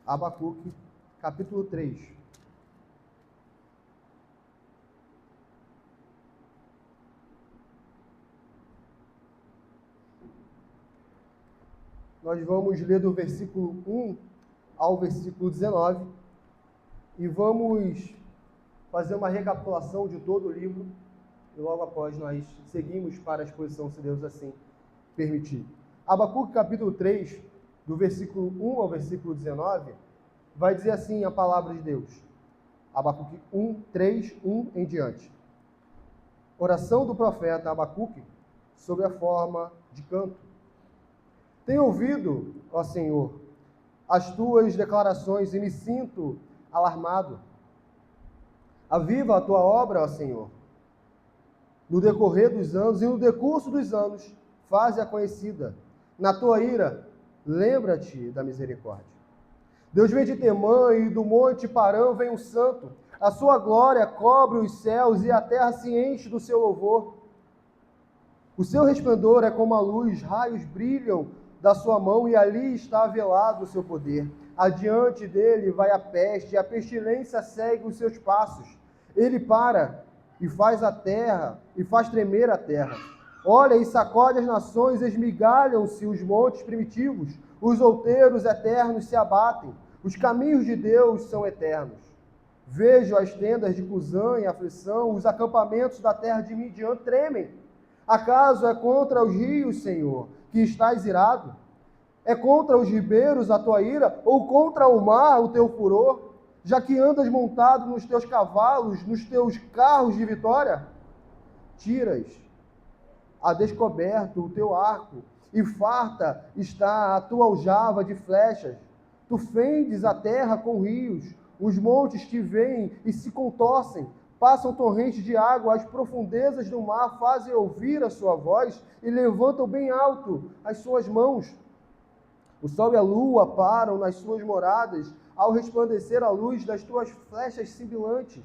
Abacuque, capítulo 3. Nós vamos ler do versículo 1 ao versículo 19 e vamos fazer uma recapitulação de todo o livro e logo após nós seguimos para a exposição, se Deus assim permitir. Abacuque, capítulo 3, do versículo 1 ao versículo 19, vai dizer assim a palavra de Deus. Abacuque 1, 3, 1 em diante. Oração do profeta Abacuque sob a forma de canto. Tenho ouvido, ó Senhor, as tuas declarações e me sinto alarmado. Aviva a tua obra, ó Senhor. No decorrer dos anos e no decurso dos anos, faze-a conhecida. Na tua ira, lembra-te da misericórdia. Deus vem de Temã e do monte Parã vem o santo. A sua glória cobre os céus e a terra se enche do seu louvor. O seu resplendor é como a luz, raios brilham da sua mão e ali está velado o seu poder. Adiante dele vai a peste, e a pestilência segue os seus passos. Ele para e faz a terra, e faz tremer a terra. Olha e sacode as nações, esmigalham-se os montes primitivos, os outeiros eternos se abatem, os caminhos de Deus são eternos. Vejo as tendas de Cusã em aflição, os acampamentos da terra de Midian tremem. Acaso é contra os rios, Senhor, que estás irado? É contra os ribeiros a tua ira, ou contra o mar o teu furor? Já que andas montado nos teus cavalos, nos teus carros de vitória? Tiras a descoberto o teu arco, e farta está a tua aljava de flechas. Tu fendes a terra com rios, os montes te veem e se contorcem, passam torrentes de água, as profundezas do mar fazem ouvir a sua voz e levantam bem alto as suas mãos. O sol e a lua param nas suas moradas, ao resplandecer a luz das tuas flechas sibilantes,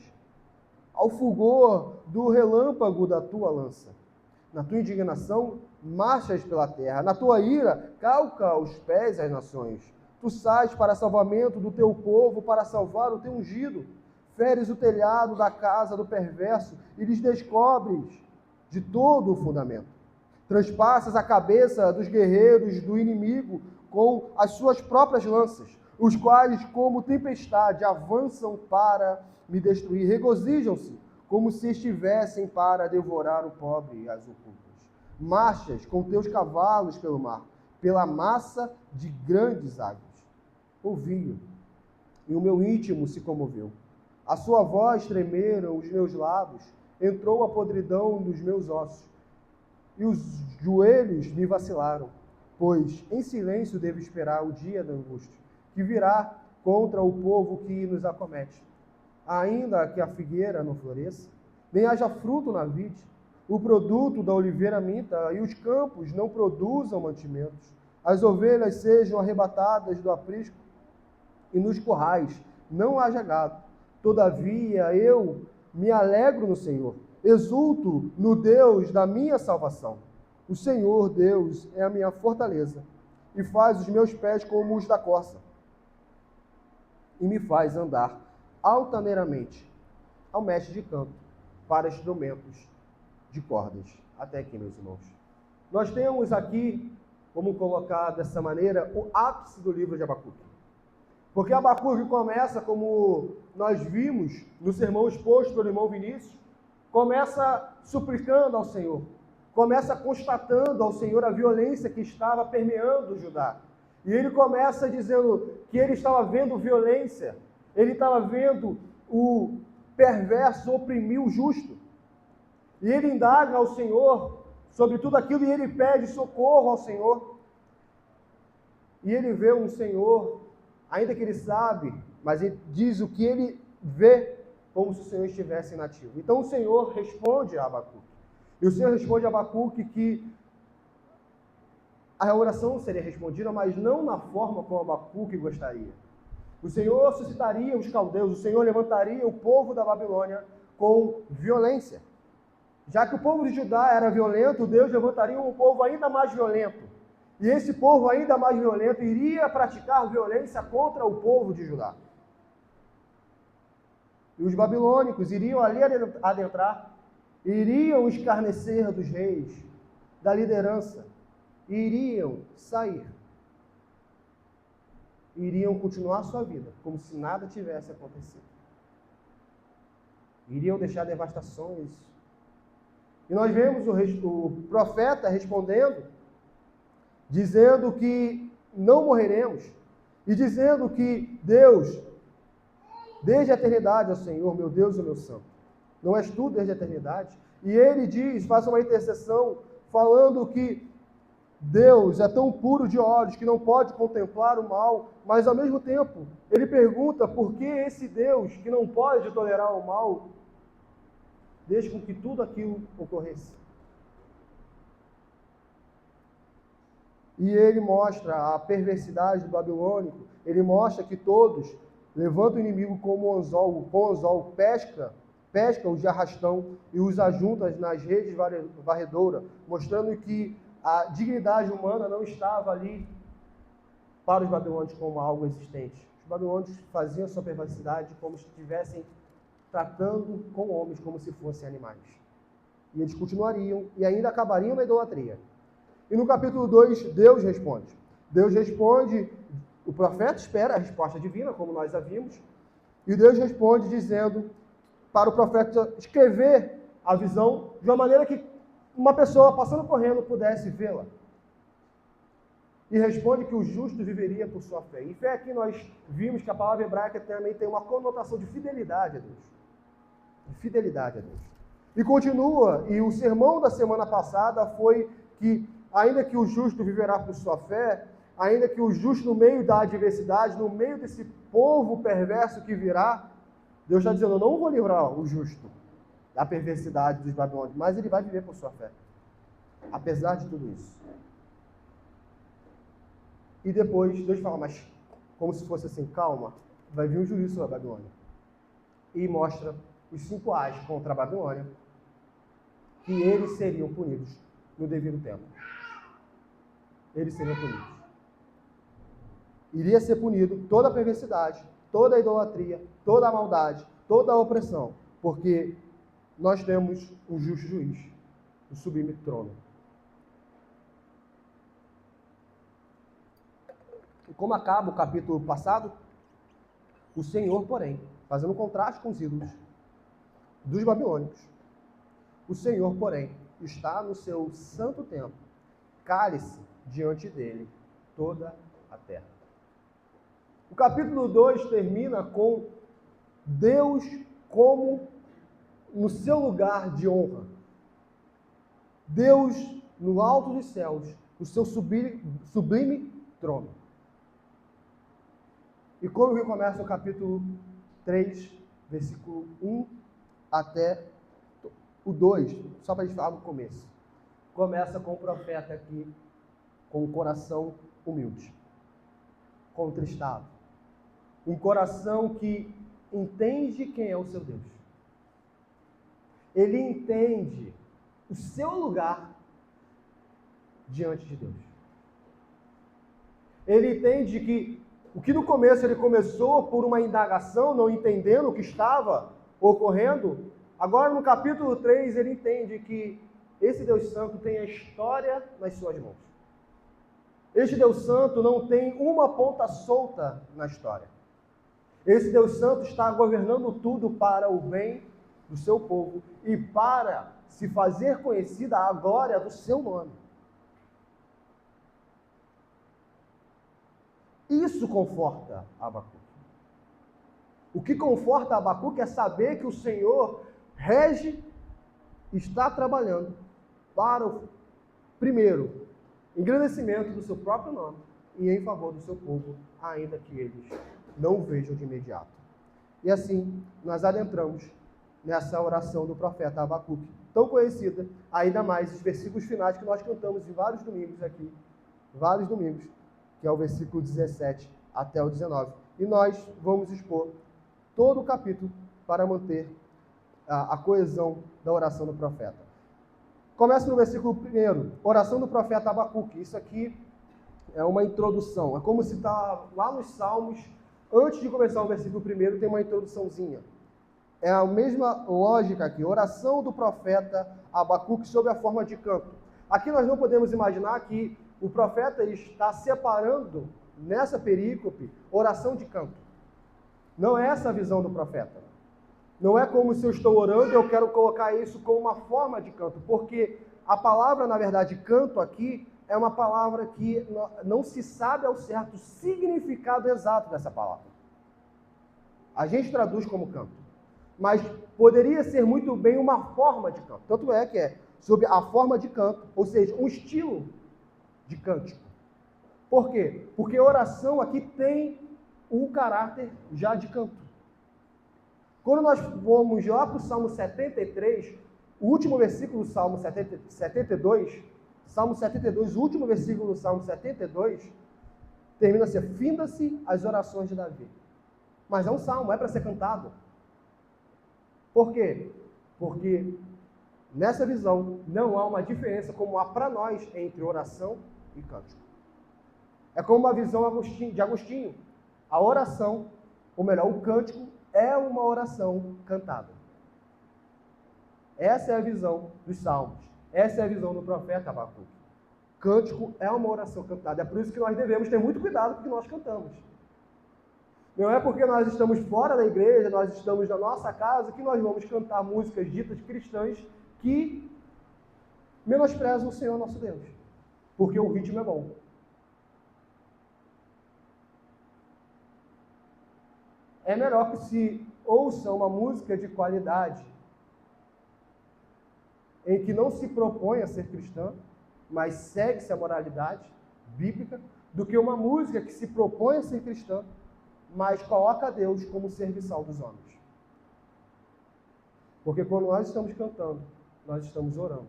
ao fulgor do relâmpago da tua lança. Na tua indignação, marchas pela terra. Na tua ira, calca os pés às nações. Tu sais para salvamento do teu povo, para salvar o teu ungido. Feres o telhado da casa do perverso e lhes descobres de todo o fundamento. Transpassas a cabeça dos guerreiros do inimigo com as suas próprias lanças, os quais, como tempestade, avançam para me destruir. Regozijam-se como se estivessem para devorar o pobre e as ocultas. Marchas com teus cavalos pelo mar, pela massa de grandes águas. Ouvi-o, e o meu íntimo se comoveu. A sua voz tremeram os meus lábios, entrou a podridão dos meus ossos, e os joelhos me vacilaram, pois em silêncio devo esperar o dia da angústia, que virá contra o povo que nos acomete. Ainda que a figueira não floresça, nem haja fruto na vide, o produto da oliveira minta e os campos não produzam mantimentos, as ovelhas sejam arrebatadas do aprisco e nos currais não haja gado. Todavia eu me alegro no Senhor, exulto no Deus da minha salvação. O Senhor Deus é a minha fortaleza e faz os meus pés como os da corça e me faz andar altaneiramente ao mestre de canto para instrumentos de cordas. Até aqui, meus irmãos. Nós temos aqui, vamos colocar dessa maneira, o ápice do livro de Abacuque. Porque Abacuque começa, como nós vimos no sermão exposto pelo irmão Vinícius, começa suplicando ao Senhor, começa constatando ao Senhor a violência que estava permeando Judá. E ele começa dizendo que ele estava vendo violência, ele estava vendo o perverso oprimir o justo. E ele indaga ao Senhor sobre tudo aquilo e ele pede socorro ao Senhor. E ele vê um Senhor, ainda que ele sabe, mas ele diz o que ele vê como se o Senhor estivesse inativo. Então o Senhor responde a Abacuque. E o Senhor responde a Abacuque que a oração seria respondida, mas não na forma como Abacuque gostaria. O Senhor suscitaria os caldeus, o Senhor levantaria o povo da Babilônia com violência. Já que o povo de Judá era violento, Deus levantaria um povo ainda mais violento. E esse povo ainda mais violento iria praticar violência contra o povo de Judá. E os babilônicos iriam ali adentrar, iriam escarnecer dos reis, da liderança, e iriam sair. Iriam continuar sua vida, como se nada tivesse acontecido. Iriam deixar devastações. E nós vemos o profeta respondendo, dizendo que não morreremos, e dizendo que Deus, desde a eternidade, ó Senhor, meu Deus e meu Santo, não és tu desde a eternidade? E ele diz, faz uma intercessão, falando que Deus é tão puro de olhos que não pode contemplar o mal, mas ao mesmo tempo, ele pergunta por que esse Deus que não pode tolerar o mal, deixa com que tudo aquilo ocorresse. E ele mostra a perversidade do babilônico, ele mostra que todos levantam o inimigo como anzol, com anzol pesca-os de arrastão e os ajuntam nas redes varredouras, mostrando que a dignidade humana não estava ali para os babilônios como algo existente. Os babilônios faziam sua perversidade como se estivessem tratando com homens como se fossem animais. E eles continuariam e ainda acabariam na idolatria. E no capítulo 2, Deus responde. Deus responde, o profeta espera a resposta divina, como nós a vimos, e Deus responde dizendo para o profeta escrever a visão de uma maneira que uma pessoa passando correndo pudesse vê-la. E responde que o justo viveria por sua fé. E fé aqui nós vimos que a palavra hebraica também tem uma conotação de fidelidade a Deus. De fidelidade a Deus. E continua, e o sermão da semana passada foi que, ainda que o justo viverá por sua fé, ainda que o justo no meio da adversidade, no meio desse povo perverso que virá, Deus está dizendo, eu não vou livrar o justo da perversidade dos babilônios, mas ele vai viver por sua fé. Apesar de tudo isso. E depois, Deus fala, mas como se fosse assim, calma, vai vir um juízo sobre a Babilônia. E mostra os 5 ais contra a Babilônia, que eles seriam punidos no devido tempo. Eles seriam punidos. Iria ser punido toda a perversidade, toda a idolatria, toda a maldade, toda a opressão, porque nós temos um justo juiz, o sublime trono. E como acaba o capítulo passado, o Senhor, porém, fazendo um contraste com os ídolos dos babilônicos, o Senhor, porém, está no seu santo templo, cale-se diante dele toda a terra. O capítulo 2 termina com Deus como no seu lugar de honra. Deus no alto dos céus, o seu sublime trono. E como que começa o capítulo 3, versículo 1 até o 2, só para a gente falar no começo. Começa com o profeta aqui, com o coração humilde, contristado. Um coração que entende quem é o seu Deus. Ele entende o seu lugar diante de Deus. Ele entende que o que no começo ele começou por uma indagação, não entendendo o que estava ocorrendo, agora no capítulo 3 ele entende que esse Deus Santo tem a história nas suas mãos. Este Deus Santo não tem uma ponta solta na história. Esse Deus Santo está governando tudo para o bem do seu povo e para se fazer conhecida a glória do seu nome. Isso conforta Abacuque. O que conforta Abacuque é saber que o Senhor rege, está trabalhando para o, primeiro, engrandecimento do seu próprio nome e em favor do seu povo, ainda que eles não o vejam de imediato. E assim, nós adentramos nessa oração do profeta Abacuque, tão conhecida, ainda mais os versículos finais que nós cantamos em vários domingos aqui, que é o versículo 17 até o 19. E nós vamos expor todo o capítulo para manter a coesão da oração do profeta. Começa no versículo 1, oração do profeta Abacuque. Isso aqui é uma introdução. É como se está lá nos Salmos, antes de começar o versículo primeiro, tem uma introduçãozinha. É a mesma lógica aqui, oração do profeta Abacuque sob a forma de canto. Aqui nós não podemos imaginar que o profeta está separando, nessa perícope, oração de canto. Não é essa a visão do profeta. Não é como se eu estou orando e eu quero colocar isso como uma forma de canto, porque a palavra, na verdade, canto aqui, é uma palavra que não se sabe ao certo o significado exato dessa palavra. A gente traduz como canto, mas poderia ser muito bem uma forma de canto. Tanto é que é sob a forma de canto, ou seja, um estilo de cântico. Por quê? Porque oração aqui tem um caráter já de canto. Quando nós vamos lá para o Salmo 73, o último versículo do Salmo 72, Salmo 72, o último versículo do Salmo 72, termina assim: finda-se as orações de Davi. Mas é um salmo, é para ser cantado. Por quê? Porque nessa visão não há uma diferença como há para nós entre oração e cântico. É como uma visão de Agostinho. A oração, ou melhor, o cântico, é uma oração cantada. Essa é a visão dos Salmos. Essa é a visão do profeta Abacuque. Cântico é uma oração cantada. É por isso que nós devemos ter muito cuidado com o que nós cantamos. Não é porque nós estamos fora da igreja, nós estamos na nossa casa, que nós vamos cantar músicas ditas cristãs que menosprezam o Senhor nosso Deus. Porque o ritmo é bom. É melhor que se ouça uma música de qualidade, em que não se propõe a ser cristã, mas segue-se a moralidade bíblica, do que uma música que se propõe a ser cristã, mas coloca a Deus como serviçal dos homens. Porque quando nós estamos cantando, nós estamos orando.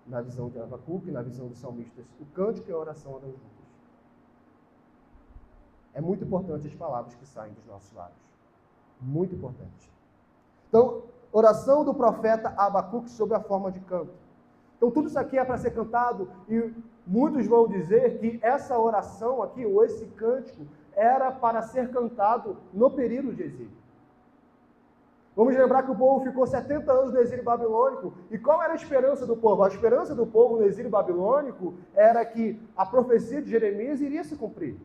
Na visão de Abacuque, na visão dos salmistas, o cântico e a oração andam juntos. É muito importante as palavras que saem dos nossos lábios. Muito importante. Então, oração do profeta Abacuque sob a forma de canto. Então, tudo isso aqui é para ser cantado, e muitos vão dizer que essa oração aqui, ou esse cântico, era para ser cantado no período de exílio. Vamos lembrar que o povo ficou 70 anos no exílio babilônico, e qual era a esperança do povo? A esperança do povo no exílio babilônico era que a profecia de Jeremias iria se cumprir.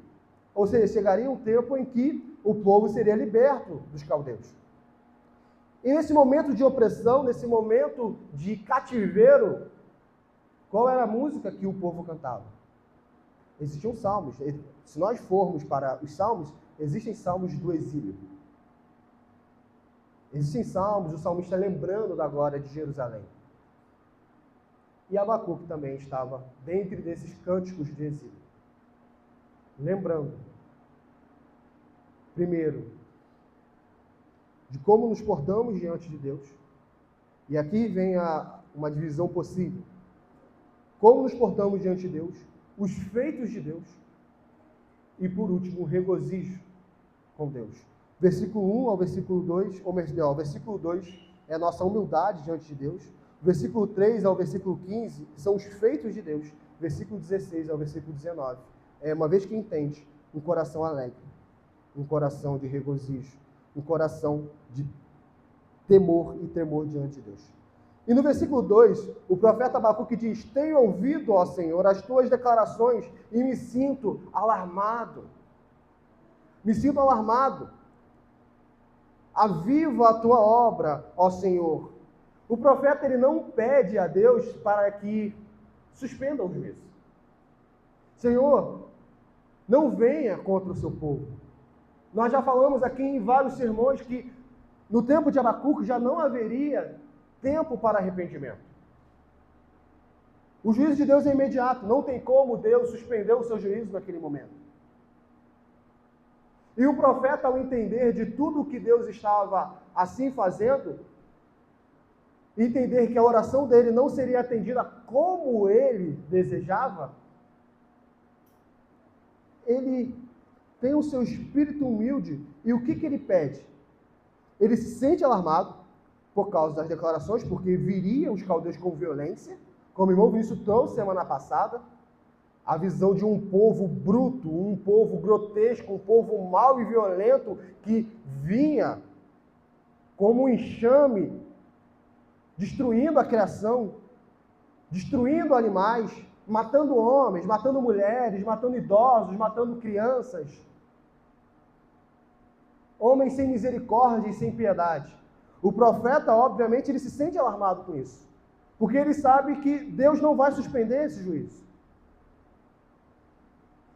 Ou seja, chegaria um tempo em que o povo seria liberto dos caldeus. E nesse momento de opressão, nesse momento de cativeiro, qual era a música que o povo cantava? Existiam salmos. Se nós formos para os salmos, existem salmos do exílio. Existem salmos, o salmista lembrando da glória de Jerusalém. E Abacuque também estava dentro desses cânticos de exílio. Lembrando, primeiro, de como nos portamos diante de Deus. E aqui vem uma divisão possível. Como nos portamos diante de Deus, os feitos de Deus, e por último, o regozijo com Deus. Versículo 1 ao versículo 2, ou melhor, o versículo 2 é a nossa humildade diante de Deus. O versículo 3 ao versículo 15 são os feitos de Deus. Versículo 16 ao versículo 19. É uma vez que entende, um coração alegre, um coração de regozijo, um coração de temor e tremor diante de Deus. E no versículo 2, o profeta Abacuque diz: tenho ouvido, ó Senhor, as tuas declarações e me sinto alarmado. Me sinto alarmado. Aviva a tua obra, ó Senhor. O profeta ele não pede a Deus para que suspenda o juízo. Senhor, não venha contra o seu povo. Nós já falamos aqui em vários sermões que no tempo de Abacuque já não haveria tempo para arrependimento. O juízo de Deus é imediato, não tem como Deus suspender o seu juízo naquele momento. E o profeta, ao entender de tudo o que Deus estava assim fazendo, entender que a oração dele não seria atendida como ele desejava, ele tem o seu espírito humilde, e o que ele pede? Ele se sente alarmado por causa das declarações, porque viriam os caldeus com violência, como o irmão Vinícius trouxe semana passada. A visão de um povo bruto, um povo grotesco, um povo mau e violento que vinha como um enxame, destruindo a criação, destruindo animais, matando homens, matando mulheres, matando idosos, matando crianças. Homens sem misericórdia e sem piedade. O profeta, obviamente, ele se sente alarmado com isso, porque ele sabe que Deus não vai suspender esse juízo.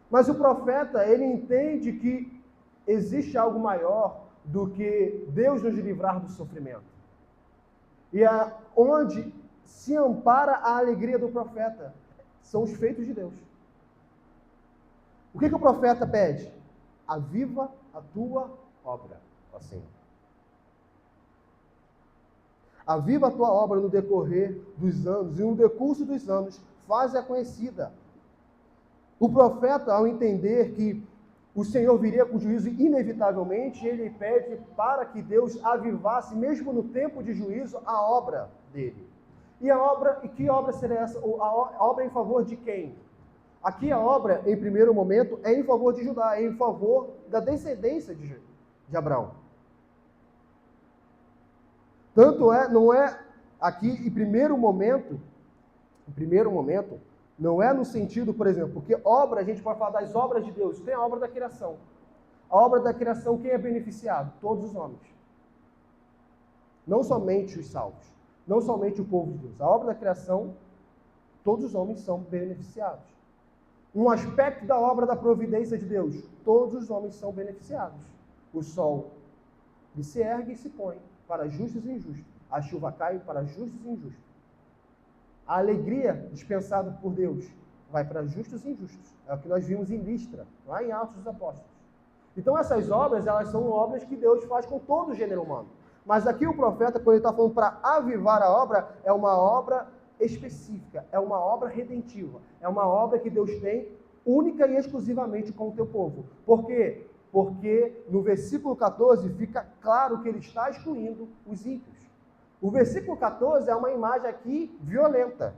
Mas o profeta, ele entende que existe algo maior do que Deus nos livrar do sofrimento. E onde se ampara a alegria do profeta são os feitos de Deus. O que o profeta pede? Aviva a tua obra, ó Senhor. Aviva a tua obra no decorrer dos anos, e no decurso dos anos, faz-a conhecida. O profeta, ao entender que o Senhor viria com juízo inevitavelmente, ele pede para que Deus avivasse, mesmo no tempo de juízo, a obra dele. E que obra será essa? A obra em favor de quem? Aqui a obra, em primeiro momento, é em favor de Judá, é em favor da descendência de Abraão. Tanto não é aqui, em primeiro momento, não é no sentido, por exemplo, porque obra, a gente pode falar das obras de Deus, tem a obra da criação. A obra da criação, quem é beneficiado? Todos os homens. Não somente os salvos, não somente o povo de Deus. A obra da criação, todos os homens são beneficiados. Um aspecto da obra da providência de Deus, todos os homens são beneficiados. O sol ele se ergue e se põe para justos e injustos. A chuva cai para justos e injustos. A alegria dispensada por Deus vai para justos e injustos. É o que nós vimos em Listra, lá em Atos dos Apóstolos. Então essas obras, elas são obras que Deus faz com todo o gênero humano. Mas aqui o profeta, quando ele está falando para avivar a obra, é uma obra específica, é uma obra redentiva, é uma obra que Deus tem única e exclusivamente com o teu povo. Por quê? Porque no versículo 14 fica claro que ele está excluindo os ímpios. O versículo 14 é uma imagem aqui violenta,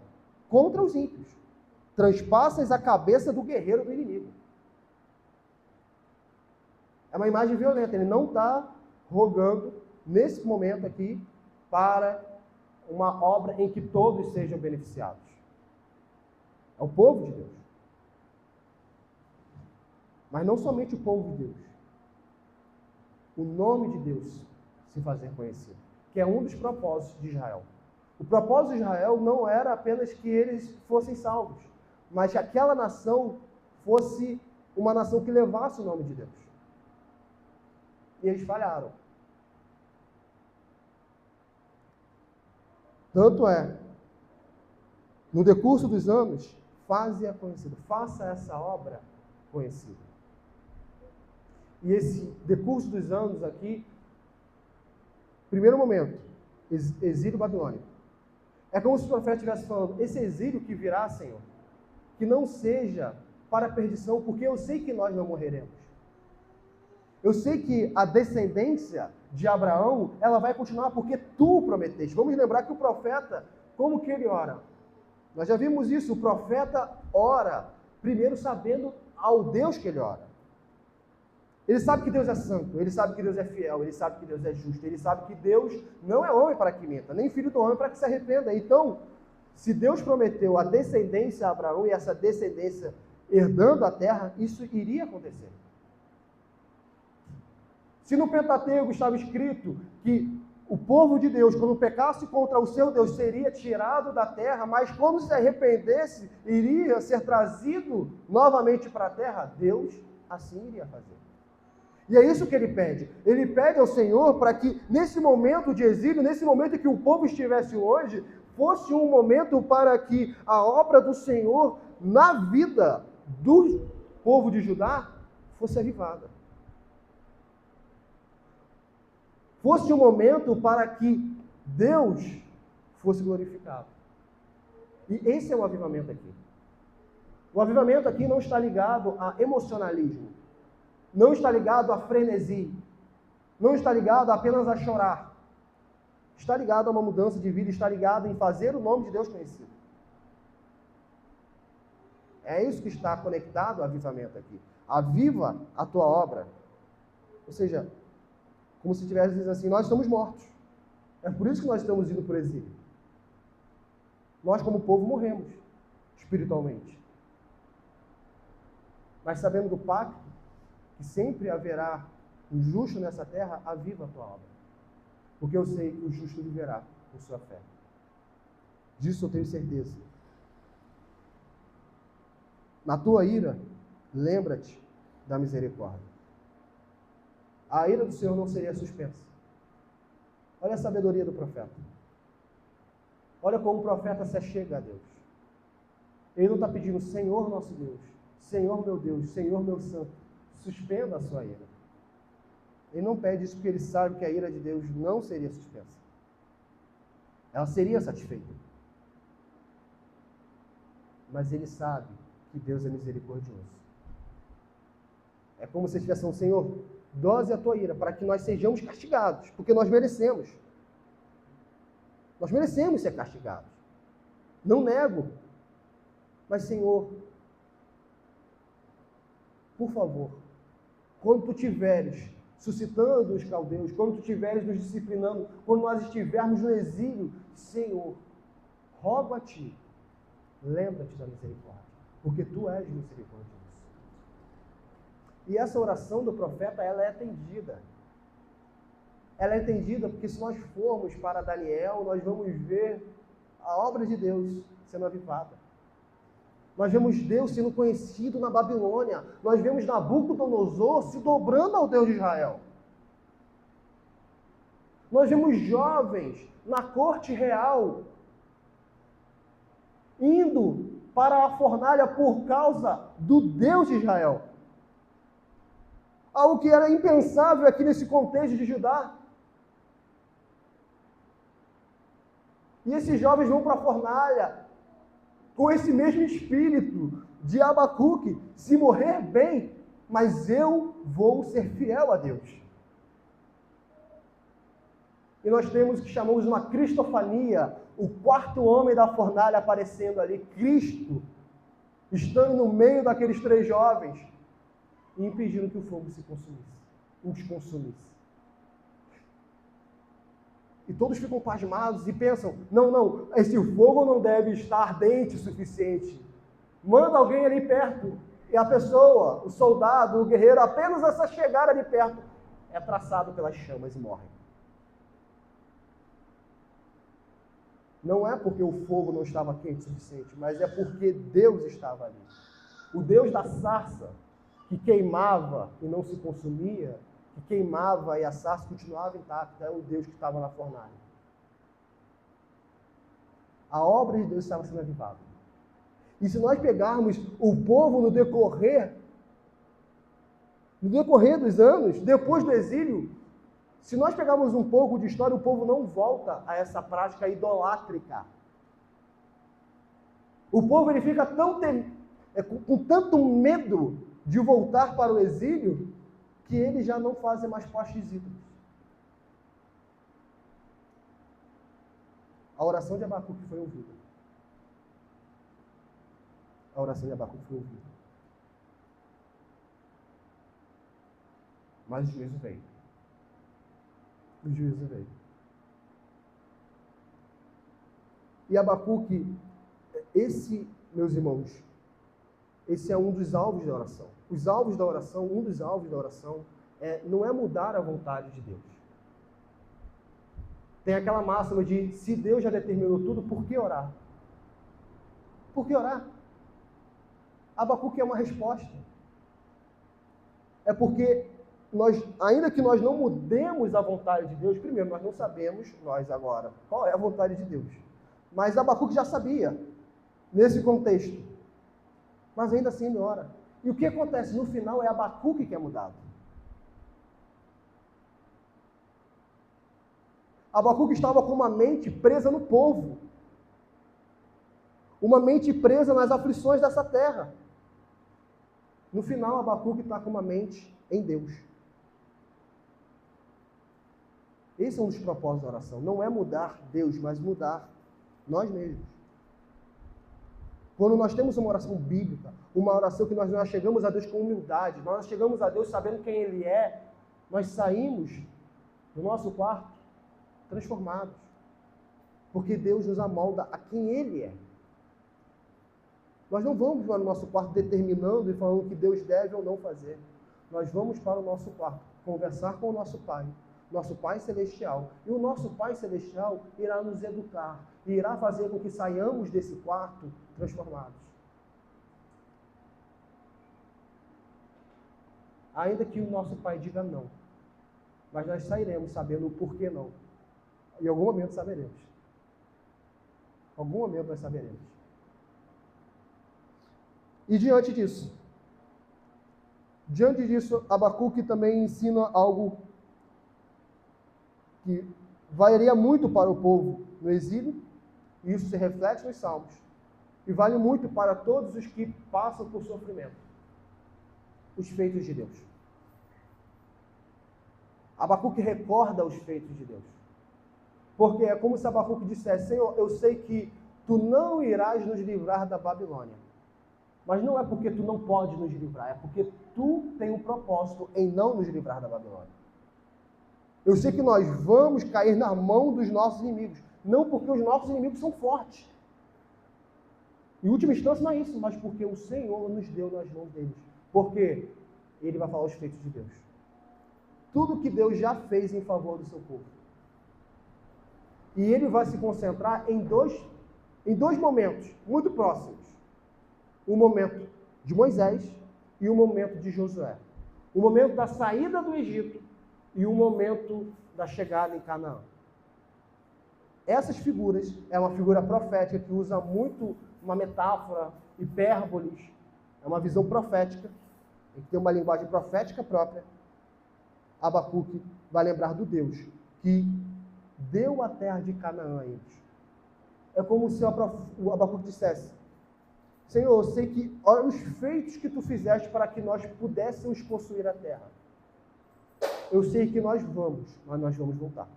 contra os ímpios. Transpassas a cabeça do guerreiro do inimigo. É uma imagem violenta, ele não está rogando, nesse momento aqui, para uma obra em que todos sejam beneficiados. É o povo de Deus. Mas não somente o povo de Deus. O nome de Deus se fazer conhecido, que é um dos propósitos de Israel. O propósito de Israel não era apenas que eles fossem salvos, mas que aquela nação fosse uma nação que levasse o nome de Deus. E eles falharam. Tanto é, no decurso dos anos, faze-a conhecida, faça essa obra conhecida. E esse decurso dos anos aqui, primeiro momento, exílio babilônico. É como se o profeta estivesse falando, esse exílio que virá, Senhor, que não seja para a perdição, porque eu sei que nós não morreremos. Eu sei que a descendência de Abraão, ela vai continuar porque tu prometeste. Vamos lembrar que o profeta, como que ele ora? Nós já vimos isso, o profeta ora, primeiro sabendo ao Deus que ele ora. Ele sabe que Deus é santo, ele sabe que Deus é fiel, ele sabe que Deus é justo, ele sabe que Deus não é homem para que minta, nem filho do homem para que se arrependa. Então, se Deus prometeu a descendência a Abraão e essa descendência herdando a terra, isso iria acontecer. Se no Pentateuco estava escrito que o povo de Deus, quando pecasse contra o seu Deus, seria tirado da terra, mas quando se arrependesse, iria ser trazido novamente para a terra, Deus assim iria fazer. E é isso que ele pede. Ele pede ao Senhor para que nesse momento de exílio, nesse momento em que o povo estivesse hoje, fosse um momento para que a obra do Senhor na vida do povo de Judá fosse avivada. Fosse um momento para que Deus fosse glorificado. E esse é o avivamento aqui. O avivamento aqui não está ligado a emocionalismo, não está ligado a frenesi, não está ligado apenas a chorar. Está ligado a uma mudança de vida, está ligado em fazer o nome de Deus conhecido. É isso que está conectado ao avivamento aqui. Aviva a tua obra. Ou seja, como se estivesse dizendo assim, nós estamos mortos. É por isso que nós estamos indo para o exílio. Nós, como povo, morremos espiritualmente. Mas sabendo do pacto, que sempre haverá um justo nessa terra, aviva a tua obra. Porque eu sei que o justo viverá por sua fé. Disso eu tenho certeza. Na tua ira, lembra-te da misericórdia. A ira do Senhor não seria suspensa. Olha a sabedoria do profeta. Olha como o profeta se achega a Deus. Ele não está pedindo, Senhor nosso Deus, Senhor meu Deus, Senhor meu santo, suspenda a sua ira. Ele não pede isso porque ele sabe que a ira de Deus não seria suspensa. Ela seria satisfeita. Mas ele sabe que Deus é misericordioso. É como se estivesse falando, Senhor, dose a tua ira para que nós sejamos castigados, porque nós merecemos. Nós merecemos ser castigados. Não nego. Mas, Senhor, por favor, quando tu tiveres suscitando os caldeus, quando tu estiveres nos disciplinando, quando nós estivermos no exílio, Senhor, rogo a ti, lembra-te da misericórdia, porque tu és misericordioso. E essa oração do profeta, ela é atendida. Ela é atendida porque se nós formos para Daniel, nós vamos ver a obra de Deus sendo avivada. Nós vemos Deus sendo conhecido na Babilônia. Nós vemos Nabucodonosor se dobrando ao Deus de Israel. Nós vemos jovens na corte real indo para a fornalha por causa do Deus de Israel. Algo que era impensável aqui nesse contexto de Judá. E esses jovens vão para a fornalha com esse mesmo espírito de Abacuque, se morrer bem, mas eu vou ser fiel a Deus. E nós temos o que chamamos uma cristofania, o quarto homem da fornalha aparecendo ali, Cristo, estando no meio daqueles três jovens, e impedindo que o fogo se consumisse, os consumisse. E todos ficam pasmados e pensam, não, esse fogo não deve estar ardente o suficiente. Manda alguém ali perto. E a pessoa, o soldado, o guerreiro, apenas essa chegar ali perto, é traçado pelas chamas e morre. Não é porque o fogo não estava quente o suficiente, mas é porque Deus estava ali. O Deus da sarça, que queimava e não se consumia, que queimava e a sarça continuava intacta, é o Deus que estava na fornalha. A obra de Deus estava sendo avivada. E se nós pegarmos o povo no decorrer dos anos, depois do exílio, se nós pegarmos um pouco de história, o povo não volta a essa prática idolátrica. O povo ele fica com tanto medo de voltar para o exílio, que eles já não fazem mais postes ídolos. A oração de Abacuque foi ouvida. A oração de Abacuque foi ouvida. Mas o juízo veio. O juízo veio. E Abacuque, meus irmãos, esse é um dos alvos da oração. Os alvos da oração, um dos alvos da oração, não é mudar a vontade de Deus. Tem aquela máxima de, se Deus já determinou tudo, por que orar? Por que orar? Abacuque é uma resposta. É porque ainda que nós não mudemos a vontade de Deus, primeiro, nós não sabemos, nós agora, qual é a vontade de Deus. Mas Abacuque já sabia, nesse contexto. Mas ainda assim ele ora. E o que acontece? No final é Abacuque que é mudado. Abacuque estava com uma mente presa no povo. Uma mente presa nas aflições dessa terra. No final, Abacuque está com uma mente em Deus. Esse é um dos propósitos da oração. Não é mudar Deus, mas mudar nós mesmos. Quando nós temos uma oração bíblica, uma oração que nós chegamos a Deus com humildade, nós chegamos a Deus sabendo quem Ele é, nós saímos do nosso quarto transformados. Porque Deus nos amolda a quem Ele é. Nós não vamos para o nosso quarto determinando e falando o que Deus deve ou não fazer. Nós vamos para o nosso quarto conversar com o nosso Pai Celestial. E o nosso Pai Celestial irá nos educar e irá fazer com que saiamos desse quarto transformados. Ainda que o nosso Pai diga não, mas nós sairemos sabendo o porquê não. Em algum momento saberemos. Em algum momento nós saberemos. E diante disso, Abacuque também ensina algo que valeria muito para o povo no exílio, e isso se reflete nos Salmos, e vale muito para todos os que passam por sofrimento. Os feitos de Deus. Abacuque recorda os feitos de Deus. Porque é como se Abacuque dissesse: Senhor, eu sei que tu não irás nos livrar da Babilônia. Mas não é porque tu não pode nos livrar, é porque tu tem um propósito em não nos livrar da Babilônia. Eu sei que nós vamos cair na mão dos nossos inimigos, não porque os nossos inimigos são fortes. Em última instância não é isso, mas porque o Senhor nos deu nas mãos deles. Porque Ele vai falar os feitos de Deus. Tudo que Deus já fez em favor do seu povo. E Ele vai se concentrar em dois momentos muito próximos. O momento de Moisés e o momento de Josué. O momento da saída do Egito e o momento da chegada em Canaã. Essas figuras, é uma figura profética que usa muito uma metáfora, hipérboles, é uma visão profética, que tem uma linguagem profética própria. Abacuque vai lembrar do Deus que deu a terra de Canaã a eles. É como se o Abacuque dissesse: Senhor, eu sei que olha os feitos que tu fizeste para que nós pudéssemos possuir a terra. Eu sei que nós vamos, mas nós vamos voltar.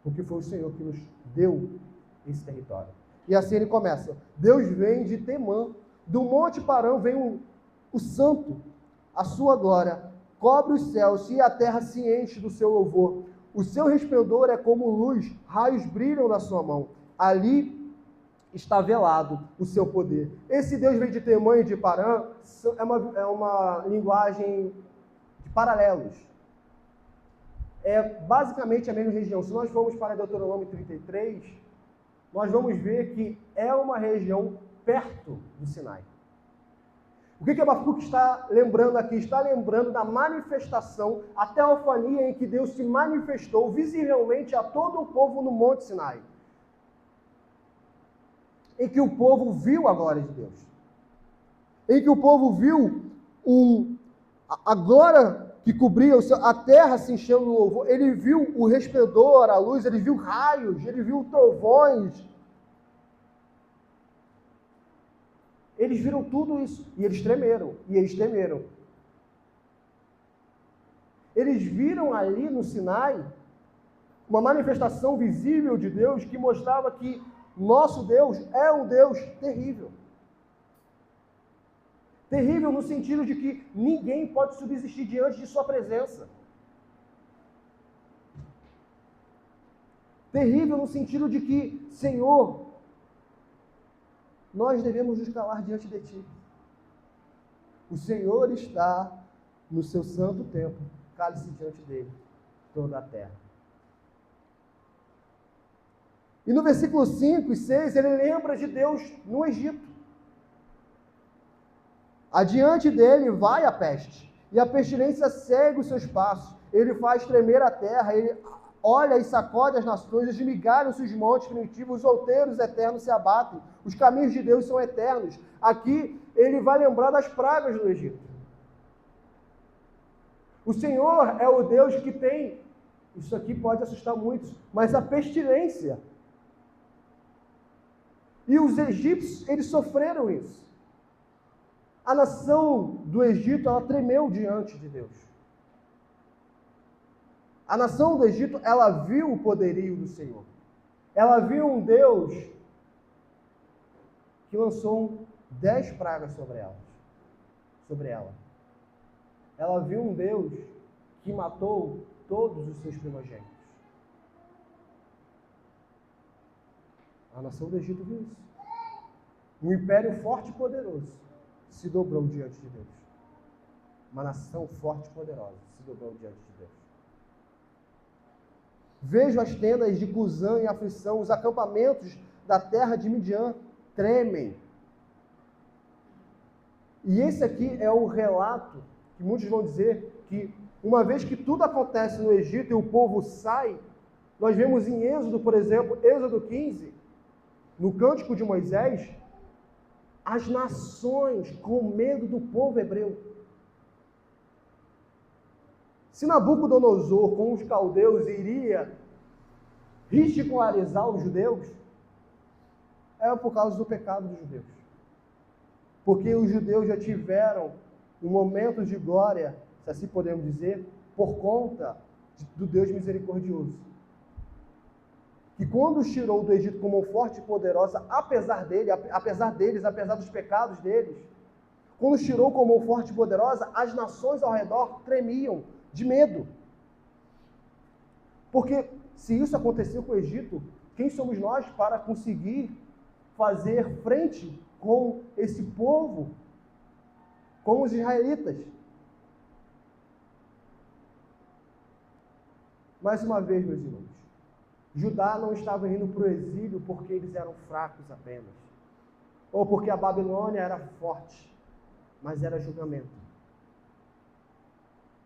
Porque foi o Senhor que nos deu esse território. E assim ele começa: Deus vem de Temã, do Monte Parã vem o santo, a sua glória cobre os céus e a terra se enche do seu louvor. O seu resplendor é como luz, raios brilham na sua mão. Ali está velado o seu poder. Esse Deus vem de Temã e de Parã é uma linguagem de paralelos. É basicamente a mesma região. Se nós formos para Deuteronômio 33, nós vamos ver que é uma região perto do Sinai. O que Abacuque está lembrando aqui? Está lembrando da manifestação, a teofania em que Deus se manifestou visivelmente a todo o povo no Monte Sinai. Em que o povo viu a glória de Deus. Em que o povo viu a glória que cobria a terra se enchendo do louvor. Ele viu o resplendor, a luz, ele viu raios, ele viu trovões. Eles viram tudo isso e eles tremeram, Eles viram ali no Sinai uma manifestação visível de Deus que mostrava que nosso Deus é um Deus terrível. Terrível no sentido de que ninguém pode subsistir diante de sua presença. Terrível no sentido de que, Senhor, nós devemos nos calar diante de Ti. O Senhor está no seu santo templo, cale-se diante dele toda a terra. E no versículo 5 e 6, ele lembra de Deus no Egito. Adiante dele vai a peste, e a pestilência segue os seus passos. Ele faz tremer a terra, ele olha e sacode as nações, esmigalham-se os montes primitivos, os outeiros eternos se abatem. Os caminhos de Deus são eternos. Aqui ele vai lembrar das pragas do Egito. O Senhor é o Deus que tem, isso aqui pode assustar muitos, mas a pestilência. E os egípcios, eles sofreram isso. A nação do Egito, ela tremeu diante de Deus. A nação do Egito, ela viu o poderio do Senhor. Ela viu um Deus que lançou 10 pragas sobre ela. Ela viu um Deus que matou todos os seus primogênitos. A nação do Egito viu isso. Um império forte e poderoso se dobrou diante de Deus. Uma nação forte e poderosa se dobrou diante de Deus. Vejo as tendas de Cusã em aflição, os acampamentos da terra de Midian tremem. E esse aqui é o relato que muitos vão dizer que, uma vez que tudo acontece no Egito e o povo sai, nós vemos em Êxodo, por exemplo, Êxodo 15, no Cântico de Moisés, as nações com medo do povo hebreu. Se Nabucodonosor, com os caldeus, iria ridicularizar os judeus, é por causa do pecado dos judeus. Porque os judeus já tiveram um momento de glória, se assim podemos dizer, por conta do Deus misericordioso. Que quando os tirou do Egito como forte e poderosa, apesar dos pecados deles, quando os tirou como forte e poderosa, as nações ao redor tremiam de medo. Porque se isso aconteceu com o Egito, quem somos nós para conseguir fazer frente com esse povo, com os israelitas? Mais uma vez, meus irmãos, Judá não estava indo para o exílio porque eles eram fracos apenas, ou porque a Babilônia era forte, mas era julgamento.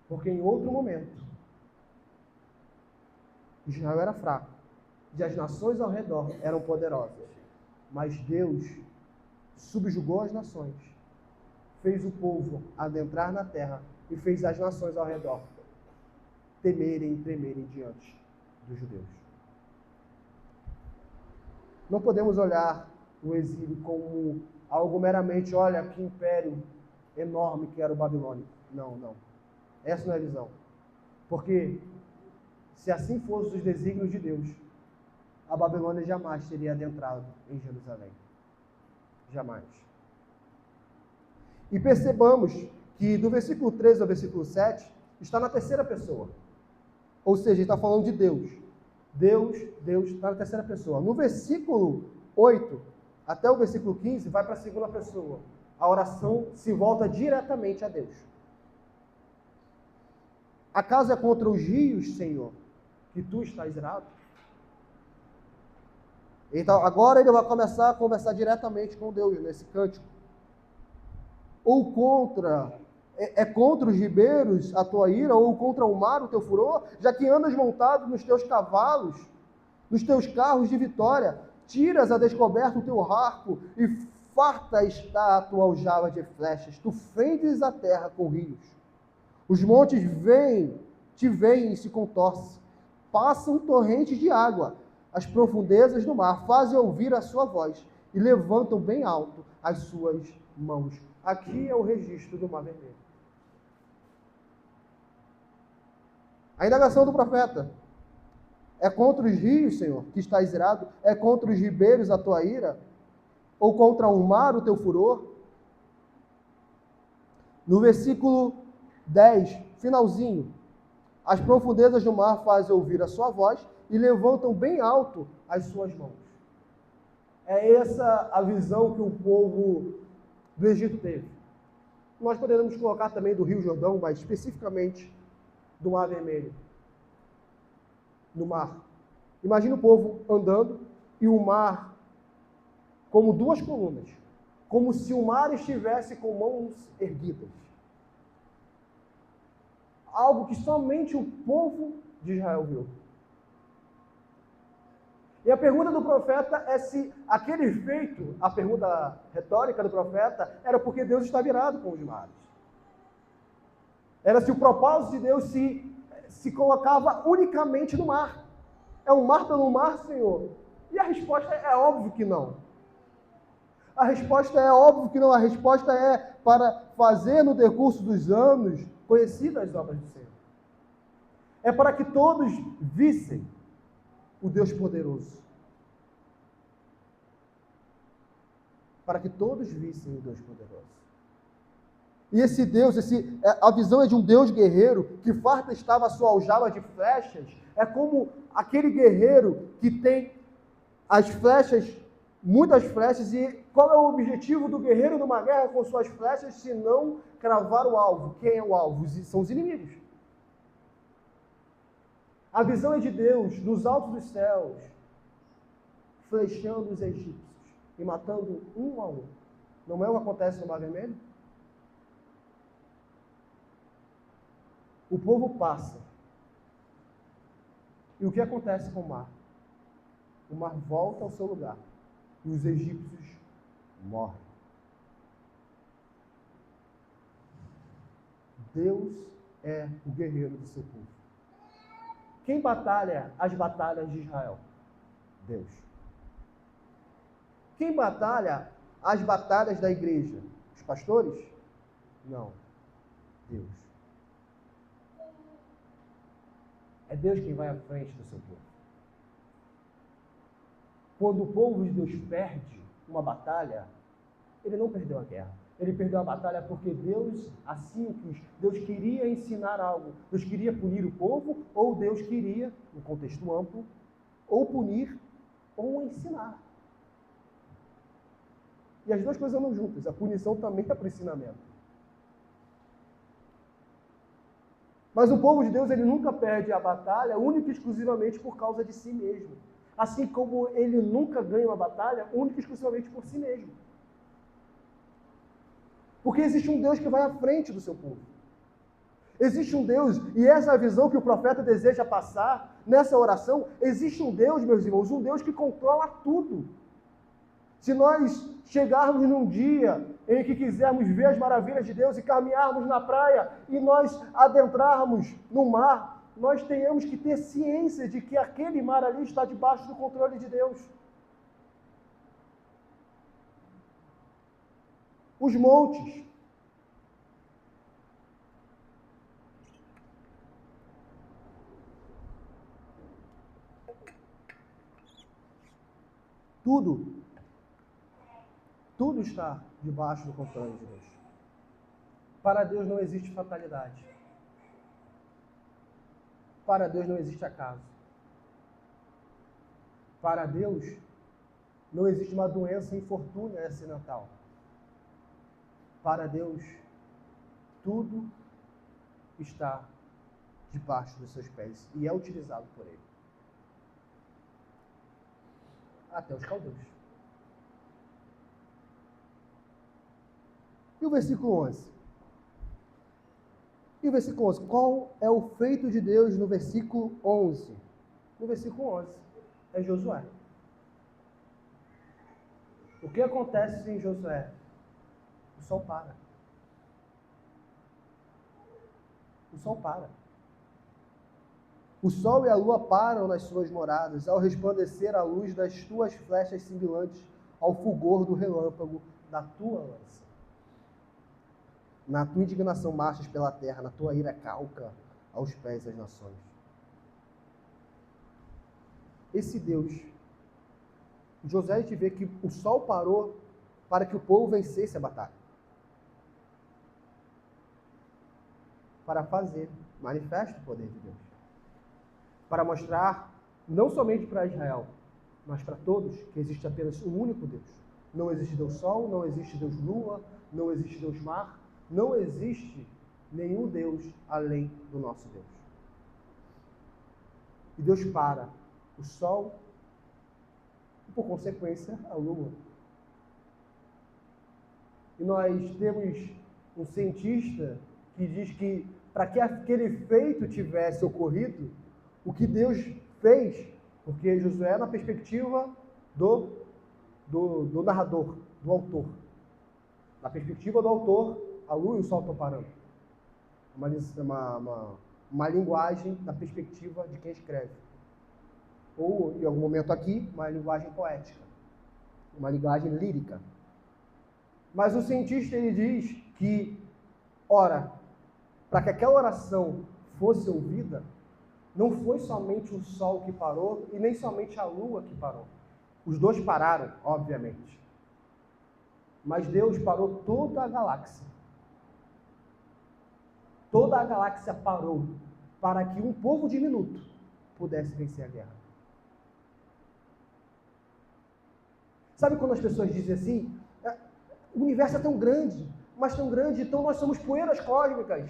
Porque em outro momento, Israel era fraco, e as nações ao redor eram poderosas, mas Deus subjugou as nações, fez o povo adentrar na terra e fez as nações ao redor temerem e tremerem diante dos judeus. Não podemos olhar o exílio como algo meramente, olha que império enorme que era o babilônico. Não. Essa não é a visão. Porque se assim fossem os desígnios de Deus, a Babilônia jamais teria adentrado em Jerusalém. Jamais. E percebamos que do versículo 13 ao versículo 7 está na terceira pessoa. Ou seja, está falando de Deus. Deus está na terceira pessoa. No versículo 8 até o versículo 15 vai para a segunda pessoa. A oração se volta diretamente a Deus. Acaso é contra os rios, Senhor, que tu estás irado? Então, agora ele vai começar a conversar diretamente com Deus nesse cântico. Ou contra os ribeiros a tua ira, ou contra o mar o teu furor, já que andas montado nos teus cavalos, nos teus carros de vitória, tiras a descoberto o teu arco e farta está a tua aljava de flechas, tu fendes a terra com rios. Os montes te veem e se contorcem, passam torrentes de água, as profundezas do mar fazem ouvir a sua voz e levantam bem alto as suas mãos. Aqui é o registro do Mar Vermelho. A indagação do profeta: é contra os rios, Senhor, que estás irado? É contra os ribeiros a tua ira? Ou contra o mar o teu furor? No versículo 10, finalzinho: as profundezas do mar fazem ouvir a sua voz e levantam bem alto as suas mãos. É essa a visão que o povo do Egito teve. Nós poderíamos colocar também do Rio Jordão, mas especificamente do Mar Vermelho. No mar. Imagina o povo andando e o mar como duas colunas. Como se o mar estivesse com mãos erguidas. Algo que somente o povo de Israel viu. E a pergunta do profeta é se aquele feito, a pergunta retórica do profeta, era porque Deus está virado com os mares. Era se o propósito de Deus se colocava unicamente no mar. É um mar pelo mar, Senhor? E a resposta é óbvio que não. A resposta é óbvio que não. A resposta é para fazer no decurso dos anos conhecidas as obras do Senhor. É para que todos vissem o Deus poderoso. para que todos vissem o Deus poderoso. E esse Deus, a visão é de um Deus guerreiro que farta estava a sua aljava de flechas. É como aquele guerreiro que tem as flechas, muitas flechas, e qual é o objetivo do guerreiro numa guerra com suas flechas, se não cravar o alvo? Quem é o alvo? São os inimigos. A visão é de Deus, nos altos dos céus, flechando os egípcios e matando um a um. Não é o que acontece no Mar Vermelho? O povo passa. E o que acontece com o mar? O mar volta ao seu lugar. E os egípcios morrem. Deus é o guerreiro do seu povo. Quem batalha as batalhas de Israel? Deus. Quem batalha as batalhas da igreja? Os pastores? Não. Deus. É Deus quem vai à frente do seu povo. Quando o povo de Deus perde uma batalha, ele não perdeu a guerra. Ele perdeu a batalha porque Deus assim quis. Deus queria ensinar algo. Deus queria punir o povo, ou Deus queria, no contexto amplo, ou punir ou ensinar. E as duas coisas andam juntas. A punição também é para o ensinamento. Mas o povo de Deus, ele nunca perde a batalha única e exclusivamente por causa de si mesmo. Assim como ele nunca ganha uma batalha única e exclusivamente por si mesmo. Porque existe um Deus que vai à frente do seu povo. Existe um Deus, e essa é a visão que o profeta deseja passar nessa oração. Existe um Deus, meus irmãos, um Deus que controla tudo. Se nós chegarmos num dia em que quisermos ver as maravilhas de Deus e caminharmos na praia e nós adentrarmos no mar, nós tenhamos que ter ciência de que aquele mar ali está debaixo do controle de Deus. Os montes. Tudo está debaixo do controle de Deus. Para Deus não existe fatalidade. Para Deus não existe acaso. Para Deus não existe uma doença infortúnio acidental. Para Deus, tudo está debaixo dos seus pés e é utilizado por Ele. Até os caldeus. E o versículo 11? E o versículo 11? Qual é o feito de Deus no versículo 11? No versículo 11 é Josué. O que acontece em Josué? O sol para. O sol para. O sol e a lua param nas suas moradas, ao resplandecer a luz das tuas flechas cintilantes, ao fulgor do relâmpago da tua lança. Na tua indignação marchas pela terra, na tua ira calca aos pés das nações. Esse Deus, Josué te vê que o sol parou para que o povo vencesse a batalha. Para fazer manifesto o poder de Deus. Para mostrar, não somente para Israel, mas para todos, que existe apenas um único Deus. Não existe Deus Sol, não existe Deus Lua, não existe Deus Mar, não existe nenhum Deus além do nosso Deus. E Deus para o Sol e, por consequência, a Lua. E nós temos um cientista que diz que para que aquele feito tivesse ocorrido, o que Deus fez, porque Josué na perspectiva do narrador, do autor. Na perspectiva do autor, a lua e o sol estão parando. Uma linguagem da perspectiva de quem escreve. Ou, em algum momento aqui, uma linguagem poética. Uma linguagem lírica. Mas o cientista, ele diz que, ora, para que aquela oração fosse ouvida, não foi somente o sol que parou e nem somente a lua que parou. Os dois pararam, obviamente. Mas Deus parou toda a galáxia. Toda a galáxia parou para que um povo diminuto pudesse vencer a guerra. Sabe quando as pessoas dizem assim, o universo é tão grande, mas tão grande, então nós somos poeiras cósmicas.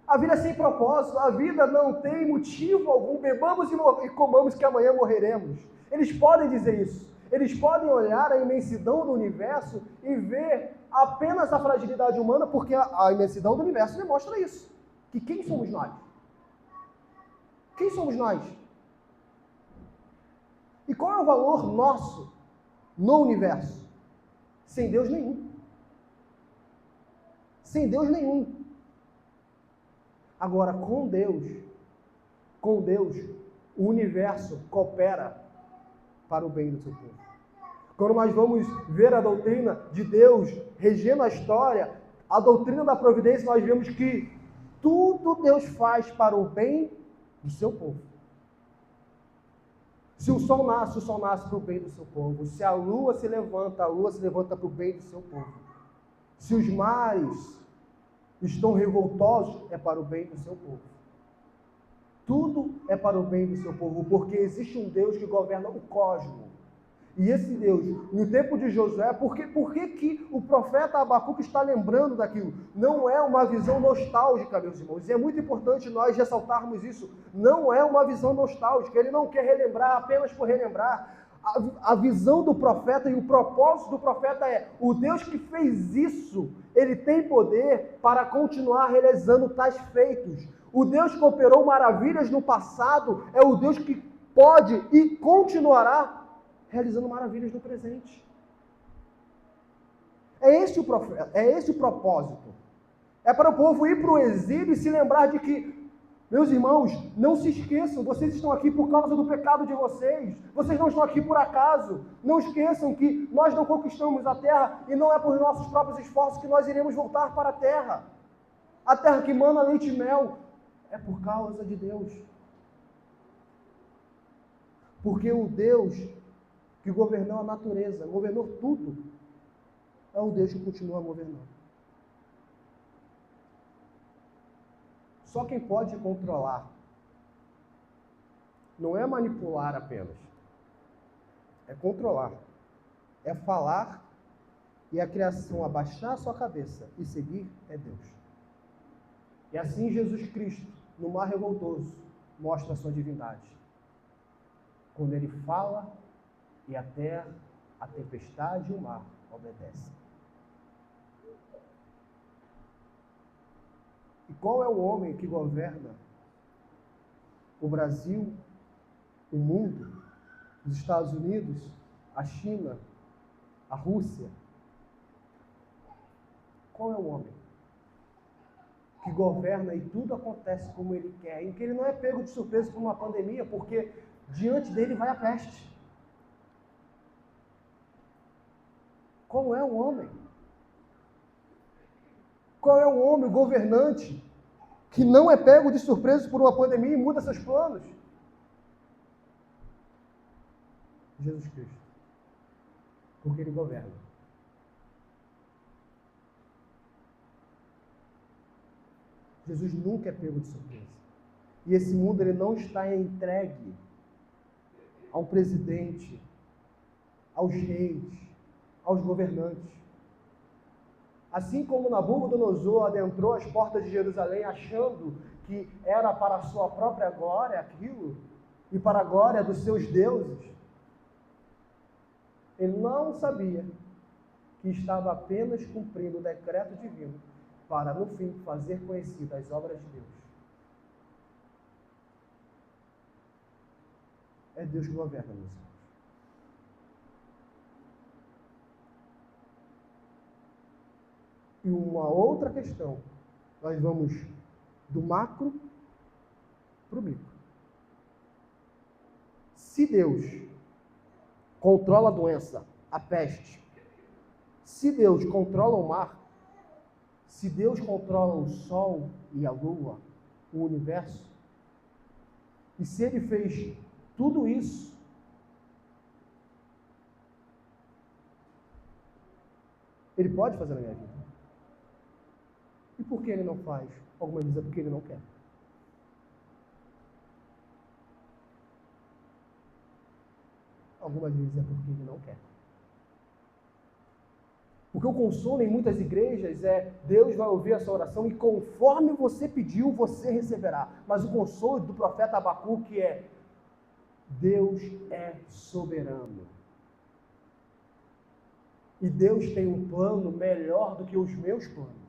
A vida é sem propósito, a vida não tem motivo algum, bebamos e comamos que amanhã morreremos. Eles podem dizer isso. Eles podem olhar a imensidão do universo e ver apenas a fragilidade humana, porque a imensidão do universo demonstra isso. Que quem somos nós? Quem somos nós? E qual é o valor nosso no universo? Sem Deus nenhum. Sem Deus nenhum. Agora, com Deus, o universo coopera para o bem do seu povo. Quando nós vamos ver a doutrina de Deus regendo a história, a doutrina da providência, nós vemos que tudo Deus faz para o bem do seu povo. Se o sol nasce para o bem do seu povo. Se a lua se levanta para o bem do seu povo. Se os mares estão revoltosos, é para o bem do seu povo. Tudo é para o bem do seu povo, porque existe um Deus que governa o cosmos. E esse Deus, no tempo de Josué, por que o profeta Abacuque está lembrando daquilo? Não é uma visão nostálgica, meus irmãos, e é muito importante nós ressaltarmos isso. Não é uma visão nostálgica, ele não quer relembrar apenas por relembrar. A visão do profeta e o propósito do profeta é: o Deus que fez isso, ele tem poder para continuar realizando tais feitos. O Deus que operou maravilhas no passado é o Deus que pode e continuará realizando maravilhas no presente. É esse o propósito. É para o povo ir para o exílio e se lembrar de que, meus irmãos, não se esqueçam, vocês estão aqui por causa do pecado de vocês. Vocês não estão aqui por acaso. Não esqueçam que nós não conquistamos a terra e não é por nossos próprios esforços que nós iremos voltar para a terra. A terra que mana leite e mel é por causa de Deus. Porque o Deus que governou a natureza, governou tudo, é o Deus que continua governando. Só quem pode controlar não é manipular apenas, é controlar, é falar e a criação abaixar a sua cabeça e seguir é Deus. E assim Jesus Cristo, no mar revoltoso, mostra a sua divindade. Quando ele fala, e a terra, a tempestade e o mar obedecem. E qual é o homem que governa o Brasil, o mundo, os Estados Unidos, a China, a Rússia? Qual é o homem que governa e tudo acontece como ele quer, em que ele não é pego de surpresa por uma pandemia, porque diante dele vai a peste? Qual é o homem? Qual é o homem, o governante, que não é pego de surpresa por uma pandemia e muda seus planos? Jesus Cristo. Porque ele governa. Jesus nunca é pego de surpresa. E esse mundo ele não está entregue ao presidente, aos reis, aos governantes. Assim como Nabucodonosor adentrou as portas de Jerusalém achando que era para a sua própria glória aquilo, e para a glória dos seus deuses, ele não sabia que estava apenas cumprindo o decreto divino para, no fim, fazer conhecidas as obras de Deus. É Deus que governa, meus irmãos. E uma outra questão, nós vamos do macro para o micro. Se Deus controla a doença, a peste, se Deus controla o mar, se Deus controla o sol e a lua, o universo, e se Ele fez tudo isso, Ele pode fazer na minha vida. E por que ele não faz? Algumas vezes é porque ele não quer. Algumas vezes é porque ele não quer. Porque o consolo em muitas igrejas é Deus vai ouvir a sua oração e conforme você pediu, você receberá. Mas o consolo do profeta Abacuque é Deus é soberano. E Deus tem um plano melhor do que os meus planos.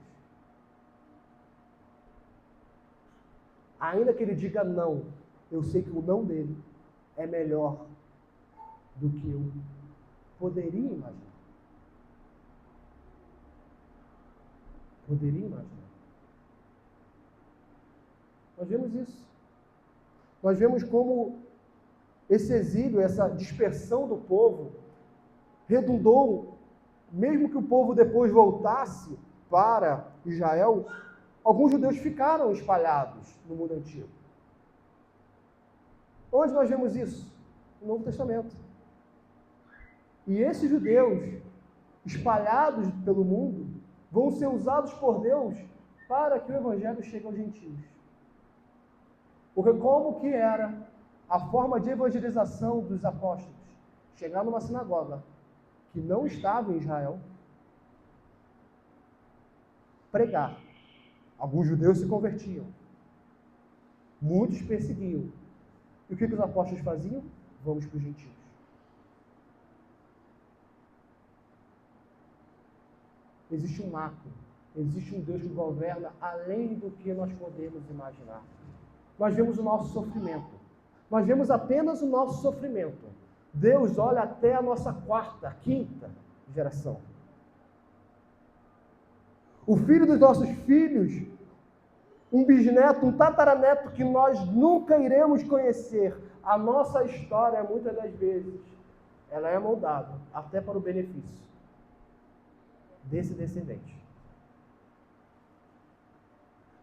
Ainda que ele diga não, eu sei que o não dele é melhor do que eu poderia imaginar. Poderia imaginar. Nós vemos isso. Nós vemos como esse exílio, essa dispersão do povo, redundou, mesmo que o povo depois voltasse para Israel, alguns judeus ficaram espalhados no mundo antigo. Onde nós vemos isso? No Novo Testamento. E esses judeus, espalhados pelo mundo, vão ser usados por Deus para que o Evangelho chegue aos gentios. Porque como que era a forma de evangelização dos apóstolos? Chegar numa sinagoga que não estava em Israel, pregar. Alguns judeus se convertiam. Muitos perseguiam. E o que os apóstolos faziam? Vamos para os gentios. Existe um macro. Existe um Deus que governa além do que nós podemos imaginar. Nós vemos o nosso sofrimento. Nós vemos apenas o nosso sofrimento. Deus olha até a nossa quarta, quinta geração. O filho dos nossos filhos, um bisneto, um tataraneto que nós nunca iremos conhecer. A nossa história, muitas das vezes, ela é moldada até para o benefício desse descendente.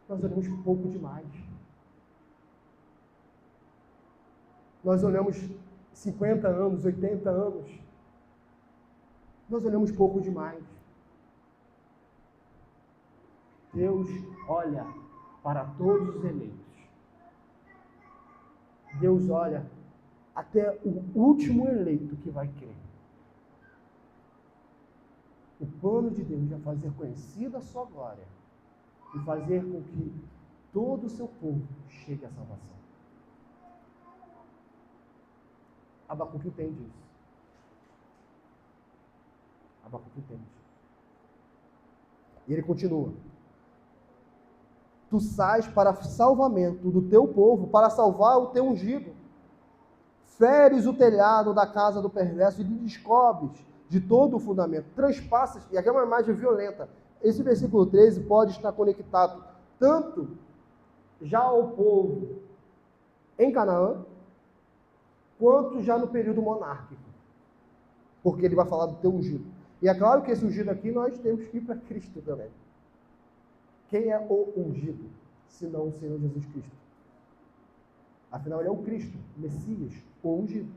Nós olhamos pouco demais. Nós olhamos 50 anos, 80 anos. Nós olhamos pouco demais. Deus olha para todos os eleitos. Deus olha até o último eleito que vai crer. O plano de Deus é fazer conhecida a sua glória e fazer com que todo o seu povo chegue à salvação. Abacuque entende isso. Abacuque entende. E ele continua. Tu sais para salvamento do teu povo, para salvar o teu ungido. Feres o telhado da casa do perverso e lhe descobres de todo o fundamento. Transpassas, e aqui é uma imagem violenta. Esse versículo 13 pode estar conectado tanto já ao povo em Canaã, quanto já no período monárquico. Porque ele vai falar do teu ungido. E é claro que esse ungido aqui nós temos que ir para Cristo também. Quem é o ungido, senão o Senhor Jesus Cristo? Afinal, ele é o Cristo, o Messias, o ungido.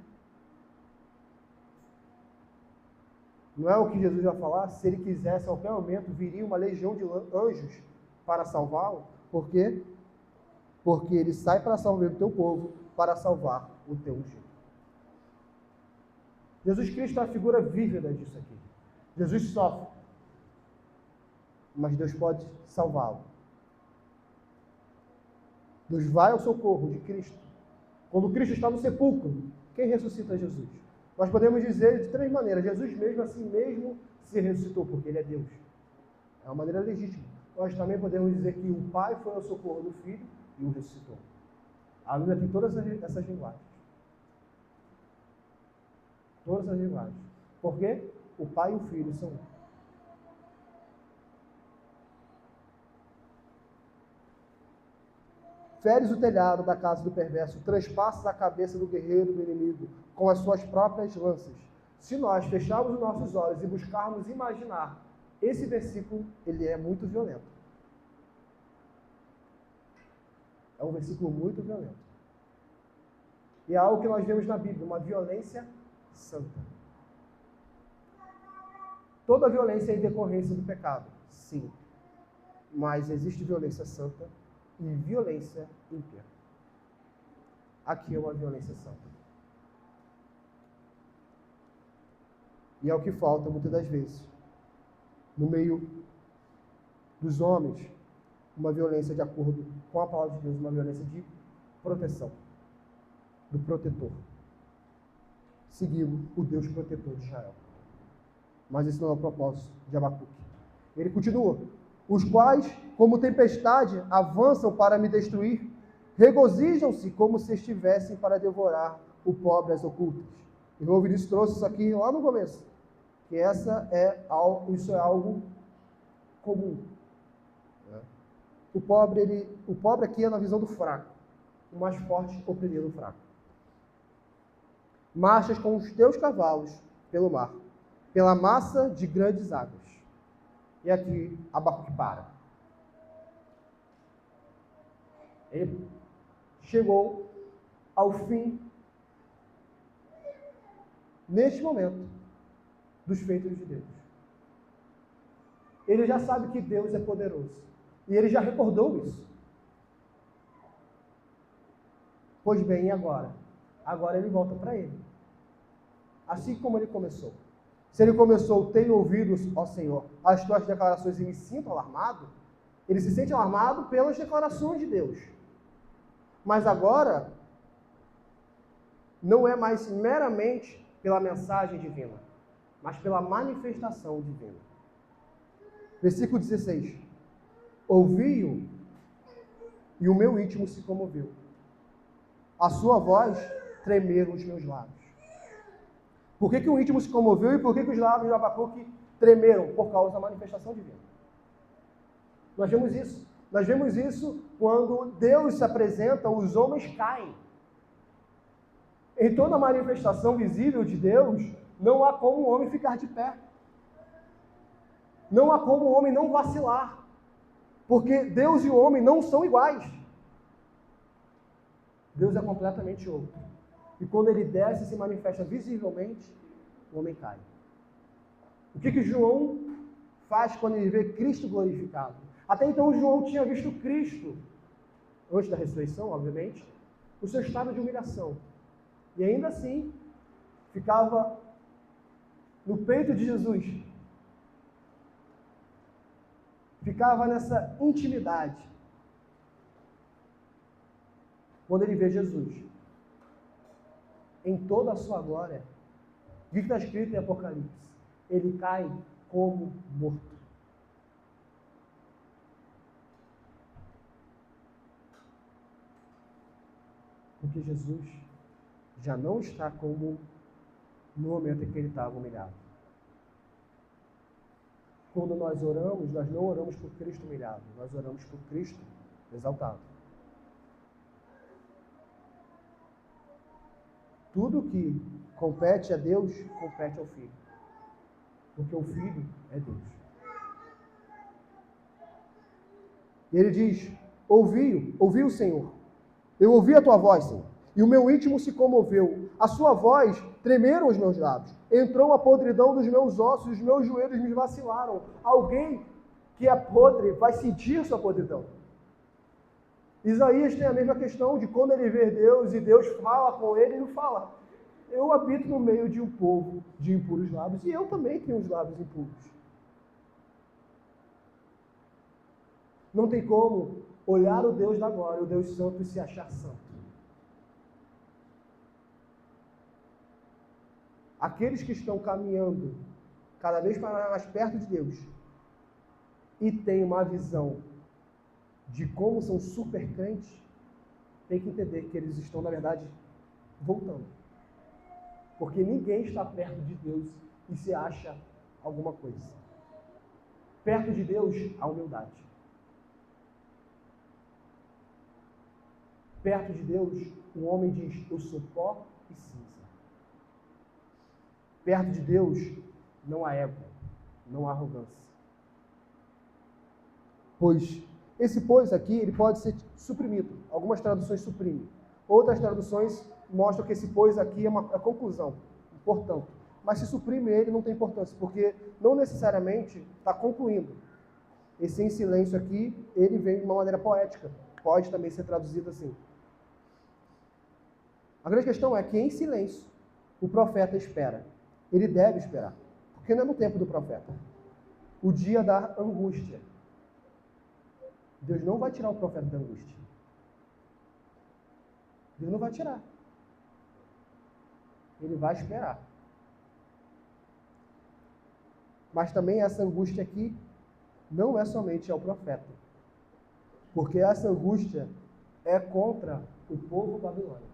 Não é o que Jesus vai falar? Se ele quisesse, a qualquer momento, viria uma legião de anjos para salvá-lo. Por quê? Porque ele sai para salvar o teu povo, para salvar o teu ungido. Jesus Cristo é a figura vívida disso aqui. Jesus sofre, mas Deus pode salvá-lo. Deus vai ao socorro de Cristo. Quando Cristo está no sepulcro, quem ressuscita Jesus? Nós podemos dizer de três maneiras. Jesus mesmo, assim mesmo, se ressuscitou, porque ele é Deus. É uma maneira legítima. Nós também podemos dizer que o Pai foi ao socorro do Filho e o ressuscitou. A Bíblia tem todas essas linguagens. Todas as linguagens. Por quê? O Pai e o Filho são um. Feres o telhado da casa do perverso, transpassas a cabeça do guerreiro do inimigo com as suas próprias lanças. Se nós fecharmos os nossos olhos e buscarmos imaginar, esse versículo, ele é muito violento. É um versículo muito violento. E é algo que nós vemos na Bíblia, uma violência santa. toda violência é em decorrência do pecado. Sim. Mas existe violência santa e violência ímpia. Aqui é uma violência santa. E é o que falta muitas das vezes. No meio dos homens, uma violência de acordo com a palavra de Deus, uma violência de proteção, do protetor. Seguindo o Deus protetor de Israel. Mas esse não é o propósito de Abacuque. Ele continua: os quais, como tempestade, avançam para me destruir, regozijam-se como se estivessem para devorar o pobre às ocultas. E o Vinícius trouxe isso aqui lá no começo, que isso é algo comum. O pobre aqui é na visão do fraco, o mais forte oprimindo o fraco. Marchas com os teus cavalos pelo mar, pela massa de grandes águas. E aqui Abacuque para. Ele chegou ao fim, neste momento, dos feitos de Deus. Ele já sabe que Deus é poderoso. E ele já recordou isso. Pois bem, e agora? Agora ele volta para ele. Assim como ele começou. Se ele começou, tenho ouvido, ó Senhor, as tuas declarações e me sinto alarmado, ele se sente alarmado pelas declarações de Deus. Mas agora, não é mais meramente pela mensagem divina, mas pela manifestação divina. Versículo 16. Ouvi-o e o meu íntimo se comoveu. A sua voz tremeram os meus lábios. Por que o íntimo se comoveu e por que os lábios de Abacuque tremeram? Por causa da manifestação divina. Nós vemos isso. Nós vemos isso quando Deus se apresenta, os homens caem. Em toda a manifestação visível de Deus, não há como o homem ficar de pé. Não há como o homem não vacilar. Porque Deus e o homem não são iguais. Deus é completamente outro. E quando ele desce e se manifesta visivelmente, o homem cai. O que João faz quando ele vê Cristo glorificado? Até então João tinha visto Cristo, antes da ressurreição, obviamente, no seu estado de humilhação. E ainda assim, ficava no peito de Jesus. Ficava nessa intimidade. Quando ele vê Jesus em toda a sua glória, o que está escrito em Apocalipse? Ele cai como morto. Porque Jesus já não está como no momento em que ele estava humilhado. Quando nós oramos, nós não oramos por Cristo humilhado, nós oramos por Cristo exaltado. Tudo que compete a Deus, compete ao Filho. Porque o Filho é Deus. E ele diz: ouvi o Senhor. Eu ouvi a tua voz, Senhor. E o meu íntimo se comoveu. A sua voz tremeram os meus lábios. Entrou a podridão dos meus ossos, e os meus joelhos me vacilaram. Alguém que é podre vai sentir sua podridão. Isaías tem a mesma questão de quando ele vê Deus e Deus fala com ele, ele fala: eu habito no meio de um povo de impuros lábios, e eu também tenho os lábios impuros. Não tem como olhar o Deus da glória, o Deus santo, e se achar santo. Aqueles que estão caminhando cada vez mais perto de Deus e têm uma visão de como são super crentes, tem que entender que eles estão, na verdade, voltando. Porque ninguém está perto de Deus e se acha alguma coisa. Perto de Deus, a humildade. Perto de Deus, o homem diz: eu sou pó e cinza. Perto de Deus, não há ego, não há arrogância. Esse pois aqui, ele pode ser suprimido. Algumas traduções suprimem. Outras traduções mostram que esse pois aqui é uma conclusão. Portanto, mas se suprime ele não tem importância, porque não necessariamente está concluindo. Esse em silêncio aqui, ele vem de uma maneira poética, pode também ser traduzido assim. A grande questão é que em silêncio o profeta espera. Ele deve esperar, porque não é no tempo do profeta. O dia da angústia. Deus não vai tirar o profeta da angústia. Deus não vai tirar. Ele vai esperar. Mas também essa angústia aqui não é somente ao profeta. Porque essa angústia é contra o povo babilônico.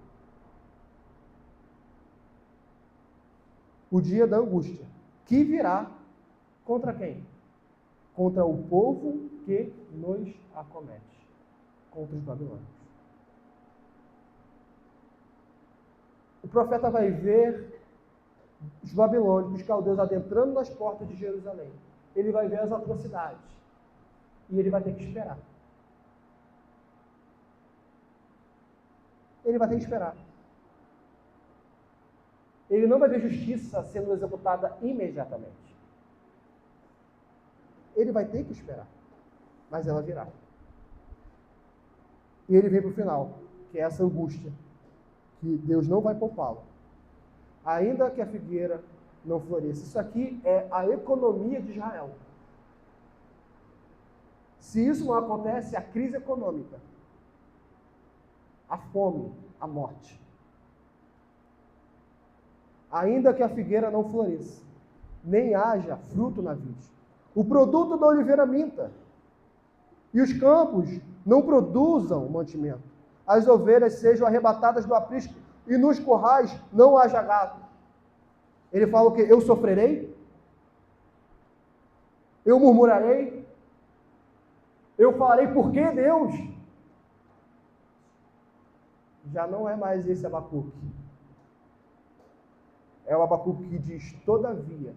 O dia da angústia, que virá contra quem? Contra o povo que nos acomete, contra os babilônicos. O profeta vai ver os babilônicos, os caldeus, adentrando nas portas de Jerusalém. Ele vai ver as atrocidades. E ele vai ter que esperar. Ele vai ter que esperar. Ele não vai ver justiça sendo executada imediatamente. Ele vai ter que esperar. Mas ela virá. E ele vem para o final, que é essa angústia, que Deus não vai poupá-lo. Ainda que a figueira não floresça. Isso aqui é a economia de Israel. Se isso não acontece, a crise econômica, a fome, a morte. Ainda que a figueira não floresça, nem haja fruto na vide, o produto da oliveira minta, e os campos não produzam mantimento, as ovelhas sejam arrebatadas do aprisco, e nos currais não haja gado. Ele fala o quê? Eu sofrerei? Eu murmurarei? Eu falarei, por que Deus? Já não é mais esse Abacuque. É o Abacuque que diz, todavia,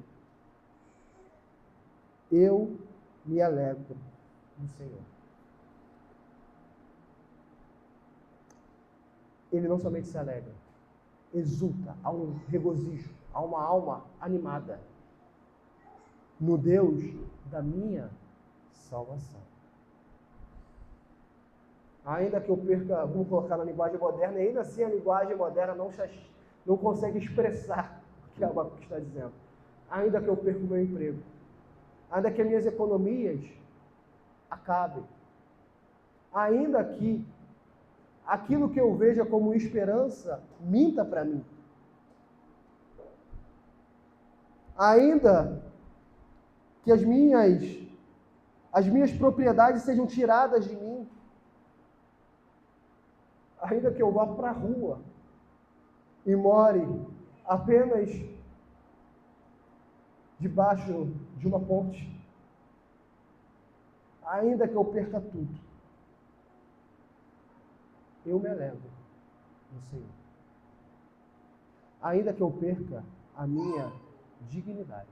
eu me alegro no Senhor. Ele não somente se alegra, exulta, há um regozijo, há uma alma animada no Deus da minha salvação. Ainda que eu perca, vamos colocar na linguagem moderna, e ainda assim a linguagem moderna não consegue expressar o que Abacuque está dizendo. Ainda que eu perca o meu emprego, ainda que as minhas economias acabem, ainda que aquilo que eu veja como esperança minta para mim, ainda que as minhas propriedades sejam tiradas de mim, ainda que eu vá para a rua e more apenas debaixo de uma ponte, ainda que eu perca tudo, eu me alegro no Senhor. Ainda que eu perca a minha dignidade.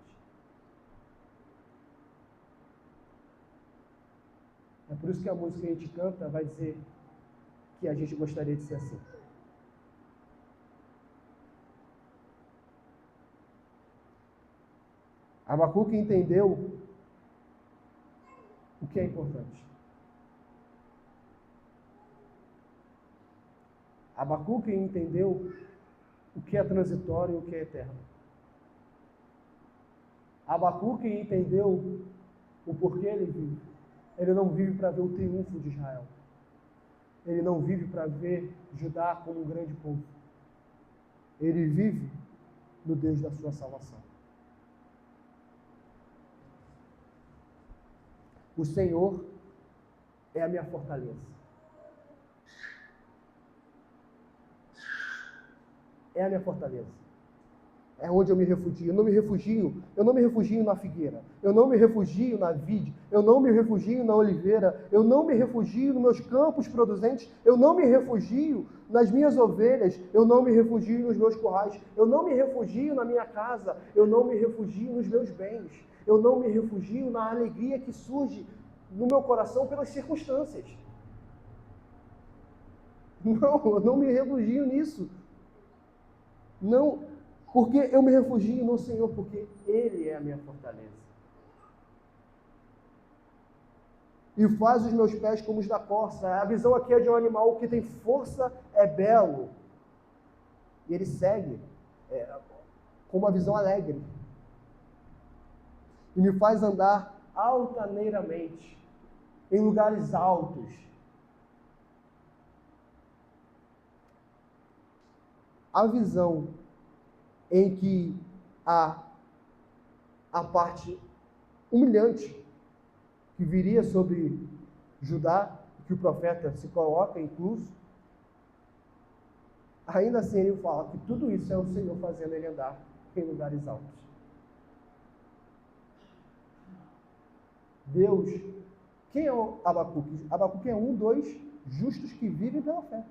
É por isso que a música que a gente canta vai dizer que a gente gostaria de ser assim. Abacuque entendeu o que é importante. Abacuque entendeu o que é transitório e o que é eterno. Abacuque entendeu o porquê ele vive. Ele não vive para ver o triunfo de Israel. Ele não vive para ver Judá como um grande povo. Ele vive no Deus da sua salvação. O Senhor é a minha fortaleza. É a minha fortaleza. É onde eu me refugio. Eu não me refugio na figueira. Eu não me refugio na vide. Eu não me refugio na oliveira. Eu não me refugio nos meus campos produzentes. Eu não me refugio nas minhas ovelhas. Eu não me refugio nos meus currais. Eu não me refugio na minha casa. Eu não me refugio nos meus bens. Eu não me refugio na alegria que surge no meu coração pelas circunstâncias. Não, eu não me refugio nisso. Não, Porque eu me refugio no Senhor, porque Ele é a minha fortaleza. E faz os meus pés como os da corça. A visão aqui é de um animal que tem força, é belo. E ele segue com uma visão alegre. E me faz andar altaneiramente, em lugares altos. A visão em que a parte humilhante que viria sobre Judá, que o profeta se coloca incluso, ainda assim ele fala que tudo isso é o Senhor fazendo ele andar em lugares altos. Deus, quem é o Abacuque? Abacuque é dois justos que vivem pela fé.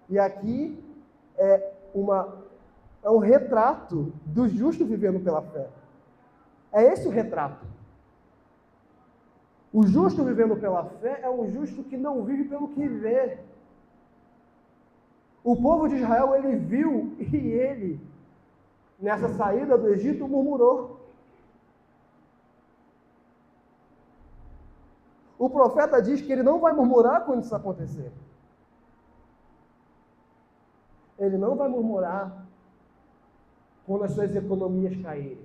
E aqui é um retrato do justo vivendo pela fé. É esse o retrato. O justo vivendo pela fé é um justo que não vive pelo que vê. O povo de Israel, ele viu e ele, nessa saída do Egito, murmurou. O profeta diz que ele não vai murmurar quando isso acontecer. Ele não vai murmurar quando as suas economias caírem.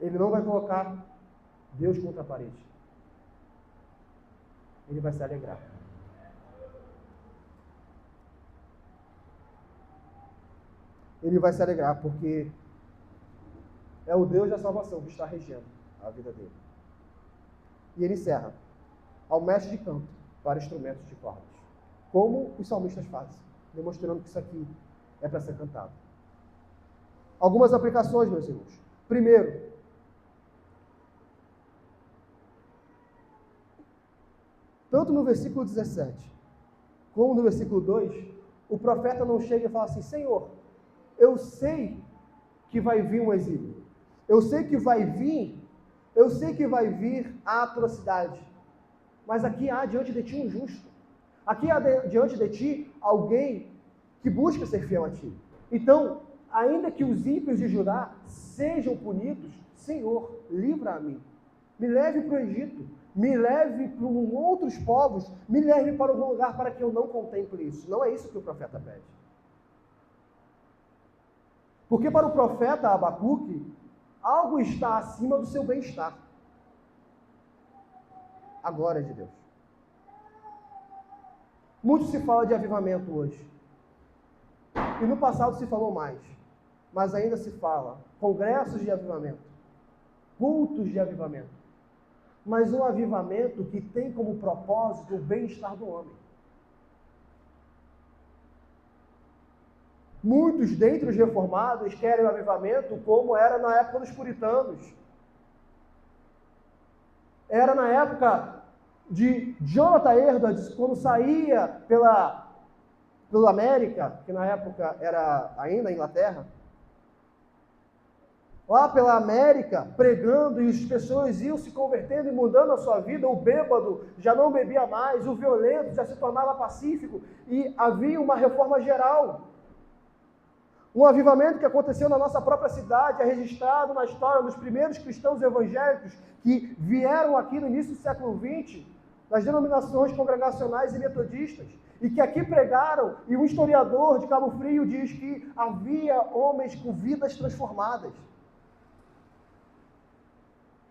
Ele não vai colocar Deus contra a parede. Ele vai se alegrar. Ele vai se alegrar porque é o Deus da salvação que está regendo a vida dele. E ele encerra: ao mestre de canto para instrumentos de cordas. Como os salmistas fazem, demonstrando que isso aqui é para ser cantado. Algumas aplicações, meus irmãos. Primeiro, tanto no versículo 17, como no versículo 2, o profeta não chega e fala assim: Senhor, eu sei que vai vir um exílio. Eu sei que vai vir a atrocidade. Mas aqui há diante de ti um justo. Aqui há diante de ti alguém que busca ser fiel a ti. Então, ainda que os ímpios de Judá sejam punidos, Senhor, livra a mim. Me leve para o Egito. Me leve para outros povos. Me leve para algum lugar para que eu não contemple isso. Não é isso que o profeta pede. Porque para o profeta Abacuque, algo está acima do seu bem-estar. A glória de Deus. Muito se fala de avivamento hoje. E no passado se falou mais. Mas ainda se fala congressos de avivamento, cultos de avivamento. Mas um avivamento que tem como propósito o bem-estar do homem. Muitos dentre os reformados querem o avivamento como era na época dos puritanos. Era na época de Jonathan Edwards, quando saía pela América, que na época era ainda a Inglaterra, lá pela América, pregando, e as pessoas iam se convertendo e mudando a sua vida. O bêbado já não bebia mais, o violento já se tornava pacífico, e havia uma reforma geral. Um avivamento que aconteceu na nossa própria cidade, é registrado na história dos primeiros cristãos evangélicos que vieram aqui no início do século XX, das denominações congregacionais e metodistas, e que aqui pregaram, e um historiador de Cabo Frio diz que havia homens com vidas transformadas.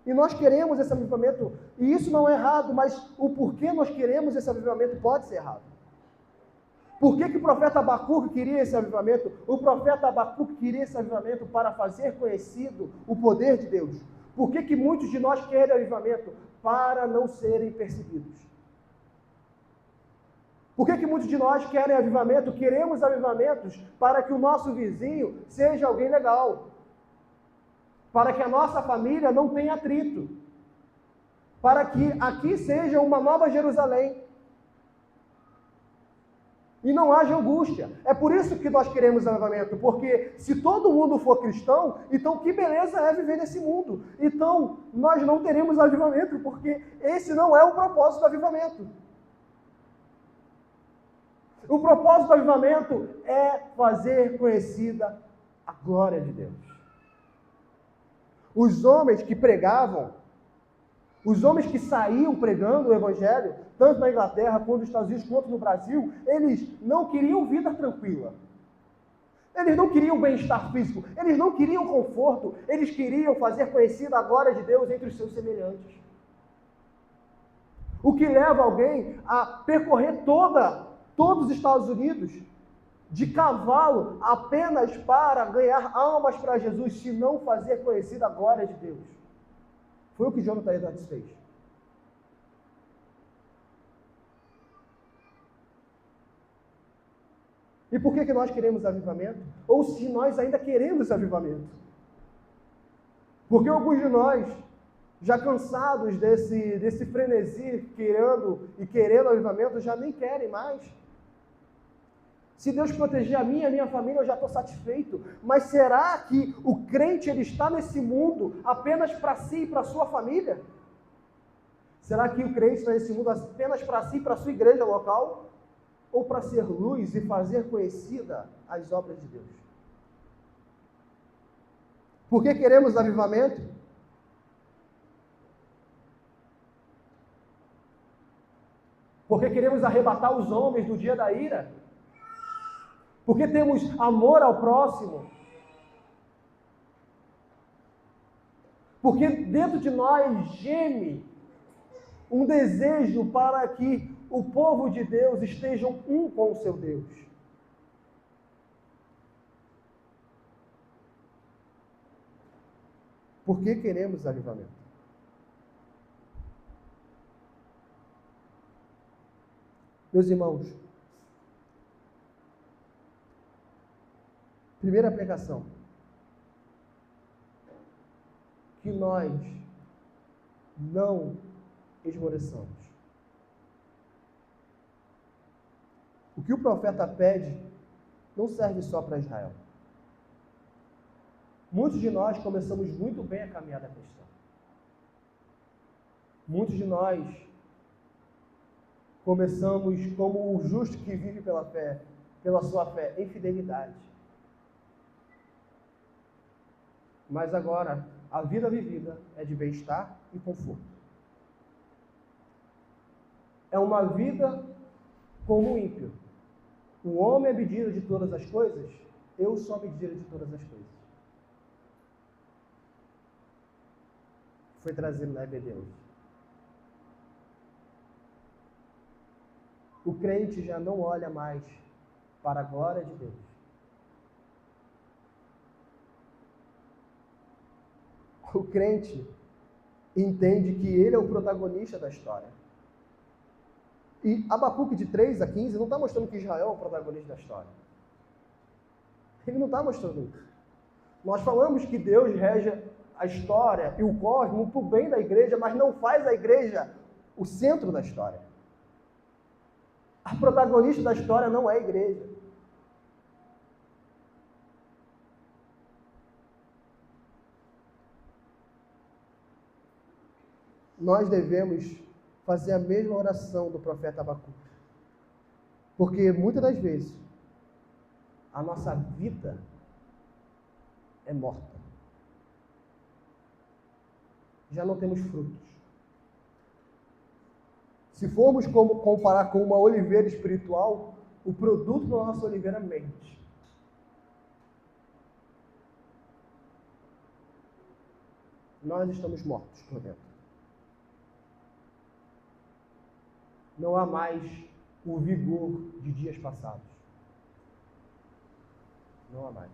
E nós queremos esse avivamento, e isso não é errado, mas o porquê nós queremos esse avivamento pode ser errado. Por que o profeta Abacuque queria esse avivamento? O profeta Abacuque queria esse avivamento para fazer conhecido o poder de Deus. Por que muitos de nós querem avivamento? Para não serem perseguidos. Por que muitos de nós querem avivamento? Queremos avivamentos para que o nosso vizinho seja alguém legal. Para que a nossa família não tenha atrito. Para que aqui seja uma nova Jerusalém. E não haja angústia. É por isso que nós queremos avivamento, porque se todo mundo for cristão, então que beleza é viver nesse mundo. Então, nós não teremos avivamento, porque esse não é o propósito do avivamento. O propósito do avivamento é fazer conhecida a glória de Deus. Os homens que pregavam, os homens que saíam pregando o Evangelho, tanto na Inglaterra, quanto nos Estados Unidos, quanto no Brasil, eles não queriam vida tranquila. Eles não queriam bem-estar físico, eles não queriam conforto, eles queriam fazer conhecida a glória de Deus entre os seus semelhantes. O que leva alguém a percorrer todos os Estados Unidos de cavalo apenas para ganhar almas para Jesus, se não fazer conhecida a glória de Deus. Foi o que Jonathan Edwards fez. E por que nós queremos avivamento? Ou se nós ainda queremos avivamento? Porque alguns de nós, já cansados desse frenesi, querendo avivamento, já nem querem mais. Se Deus proteger a minha família, eu já estou satisfeito. Mas será que o crente ele está nesse mundo apenas para si e para a sua família? Será que o crente está nesse mundo apenas para si e para a sua igreja local? Ou para ser luz e fazer conhecida as obras de Deus? Por que queremos avivamento? Porque queremos arrebatar os homens do dia da ira? Porque temos amor ao próximo? Porque dentro de nós geme um desejo para que o povo de Deus estejam um com o seu Deus. Por que queremos avivamento? Meus irmãos, primeira aplicação, que nós não esmoreçamos. O que o profeta pede não serve só para Israel. Muitos de nós começamos muito bem a caminhada cristã. Muitos de nós começamos como o justo que vive pela fé, pela sua fé, em fidelidade. Mas agora, a vida vivida é de bem-estar e conforto. É uma vida como o ímpio. O homem é medida de todas as coisas, eu sou a medida de todas as coisas. Foi trazido na EBD hoje. O crente já não olha mais para a glória de Deus. O crente entende que ele é o protagonista da história. E Abacuque de 3 a 15 não está mostrando que Israel é o protagonista da história. Ele não está mostrando isso. Nós falamos que Deus rege a história e o cosmos para o bem da igreja, mas não faz a igreja o centro da história. A protagonista da história não é a igreja. Nós devemos fazer a mesma oração do profeta Abacuque. Porque muitas das vezes a nossa vida é morta. Já não temos frutos. Se formos comparar com uma oliveira espiritual, o produto da nossa oliveira mente. Nós estamos mortos por dentro. Não há mais o vigor de dias passados. Não há mais.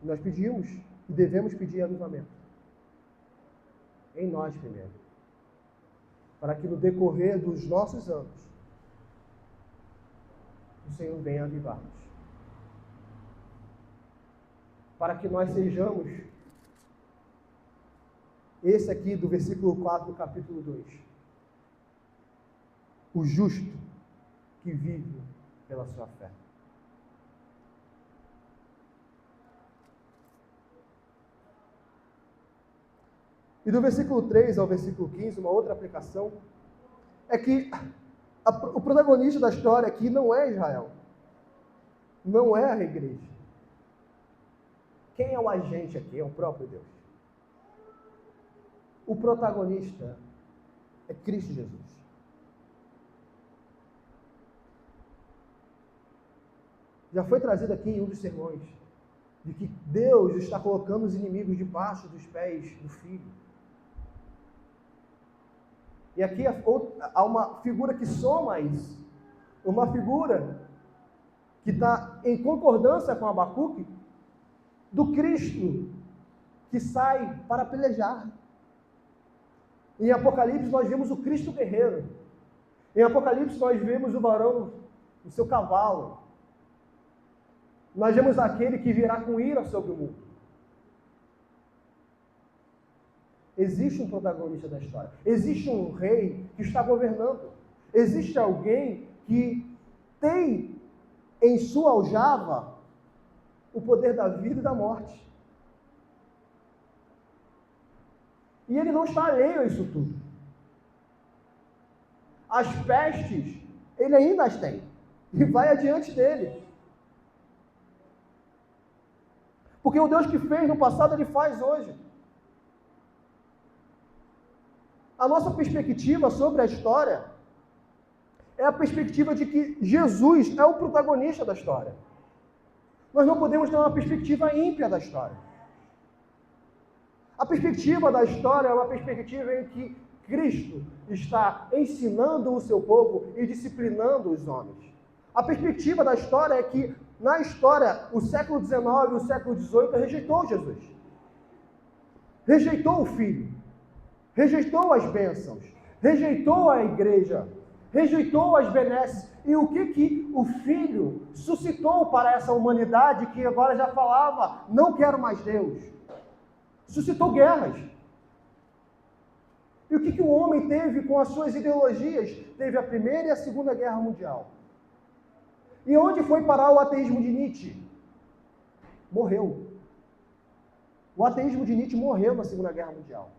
Nós pedimos e devemos pedir avivamento. Em nós primeiro. Para que no decorrer dos nossos anos, o Senhor venha avivar-nos. Para que nós sejamos, esse aqui do versículo 4 do capítulo 2, o justo que vive pela sua fé. E do versículo 3 ao versículo 15, uma outra aplicação, é que o protagonista da história aqui não é Israel. Não é a igreja. Quem é o agente aqui? É o próprio Deus. O protagonista é Cristo Jesus. Já foi trazido aqui em um dos sermões, de que Deus está colocando os inimigos debaixo dos pés do Filho. E aqui há uma figura que soma isso. Uma figura que está em concordância com Abacuque, do Cristo que sai para pelejar. Em Apocalipse nós vemos o Cristo guerreiro. Em Apocalipse nós vemos o varão no seu cavalo. Nós vemos aquele que virá com ira sobre o mundo. Existe um protagonista da história. Existe um rei que está governando. Existe alguém que tem em sua aljava o poder da vida e da morte. E ele não está alheio a isso tudo. As pestes, ele ainda as tem. E vai adiante dele. Porque o Deus que fez no passado, ele faz hoje. A nossa perspectiva sobre a história é a perspectiva de que Jesus é o protagonista da história. Nós não podemos ter uma perspectiva ímpia da história. A perspectiva da história é uma perspectiva em que Cristo está ensinando o seu povo e disciplinando os homens. A perspectiva da história é que, na história, o século XIX e o século XVIII rejeitou Jesus. Rejeitou o Filho. Rejeitou as bênçãos. Rejeitou a igreja. Rejeitou as benesses. E o que o Filho suscitou para essa humanidade que agora já falava, não quero mais Deus? Suscitou guerras. E o que o homem teve com as suas ideologias? Teve a Primeira e a Segunda Guerra Mundial. E onde foi parar o ateísmo de Nietzsche? Morreu. O ateísmo de Nietzsche morreu na Segunda Guerra Mundial.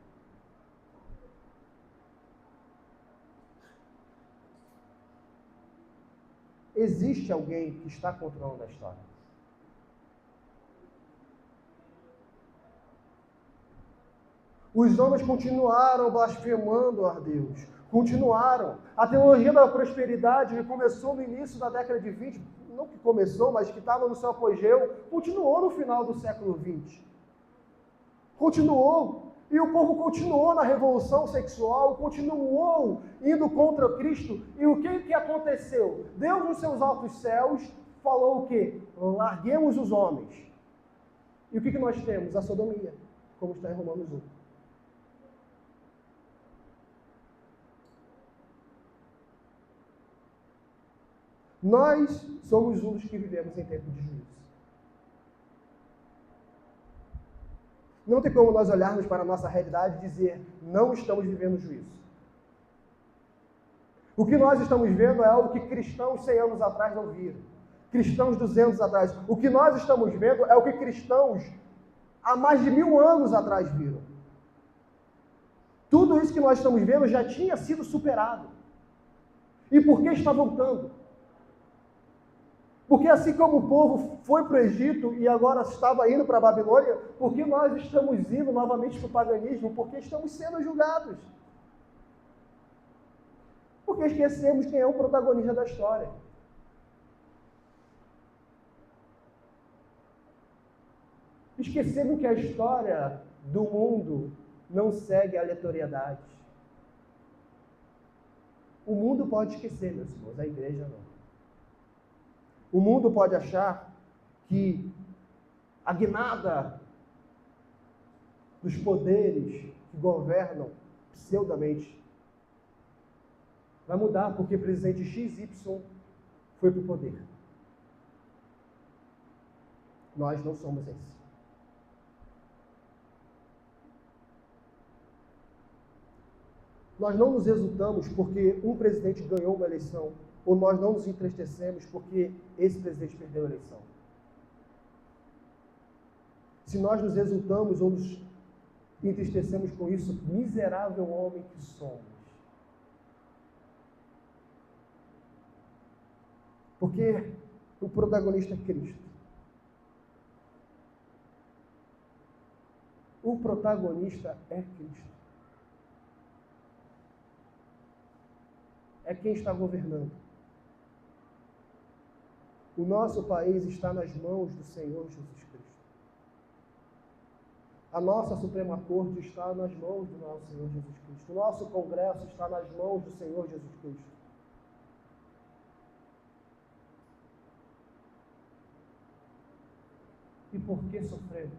Existe alguém que está controlando a história. Os homens continuaram blasfemando a Deus. Continuaram. A teologia da prosperidade, que começou no início da década de 20, não que começou, mas que estava no seu apogeu, continuou no final do século 20. Continuou. E o povo continuou na revolução sexual, continuou indo contra Cristo. E o que aconteceu? Deus, nos seus altos céus, falou o quê? Larguemos os homens. E o que nós temos? A sodomia, como está em Romanos 1. Nós somos um dos que vivemos em tempo de juízo. Não tem como nós olharmos para a nossa realidade e dizer, não estamos vivendo juízo. O que nós estamos vendo é algo que cristãos 100 anos atrás não viram. Cristãos 200 atrás. O que nós estamos vendo é o que cristãos há mais de 1000 anos atrás viram. Tudo isso que nós estamos vendo já tinha sido superado. E por que está voltando? Porque assim como o povo foi para o Egito e agora estava indo para a Babilônia, por que nós estamos indo novamente para o paganismo? Porque estamos sendo julgados. Porque esquecemos quem é o protagonista da história. Esquecemos que a história do mundo não segue a aleatoriedade. O mundo pode esquecer, meus irmãos, a igreja não. O mundo pode achar que a guinada dos poderes que governam pseudamente vai mudar porque o presidente XY foi para o poder. Nós não somos esse. Nós não nos exultamos porque um presidente ganhou uma eleição, ou nós não nos entristecemos porque esse presidente perdeu a eleição. Se nós nos exultamos ou nos entristecemos com isso, miserável homem que somos. Porque o protagonista é Cristo. O protagonista é Cristo. É quem está governando. O nosso país está nas mãos do Senhor Jesus Cristo. A nossa Suprema Corte está nas mãos do nosso Senhor Jesus Cristo. O nosso Congresso está nas mãos do Senhor Jesus Cristo. E por que sofremos?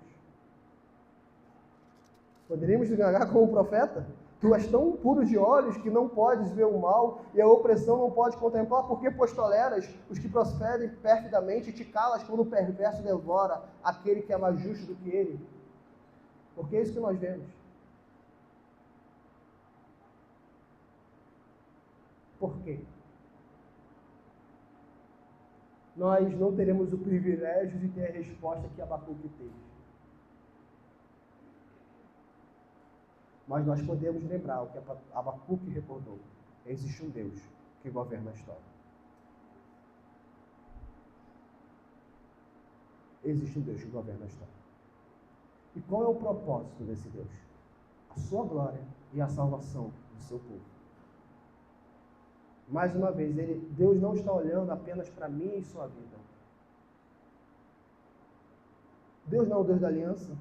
Poderíamos ganhar como profeta? Tu és tão puro de olhos que não podes ver o mal e a opressão não pode contemplar, porque pois toleras os que prosperem perfidamente e te calas quando o perverso devora aquele que é mais justo do que ele. Porque é isso que nós vemos. Por quê? Nós não teremos o privilégio de ter a resposta que Abacuque teve. Mas nós podemos lembrar o que Abacuque recordou. Existe um Deus que governa a história. Existe um Deus que governa a história. E qual é o propósito desse Deus? A sua glória e a salvação do seu povo. Mais uma vez, Deus não está olhando apenas para mim e sua vida. Deus não é o Deus da aliança.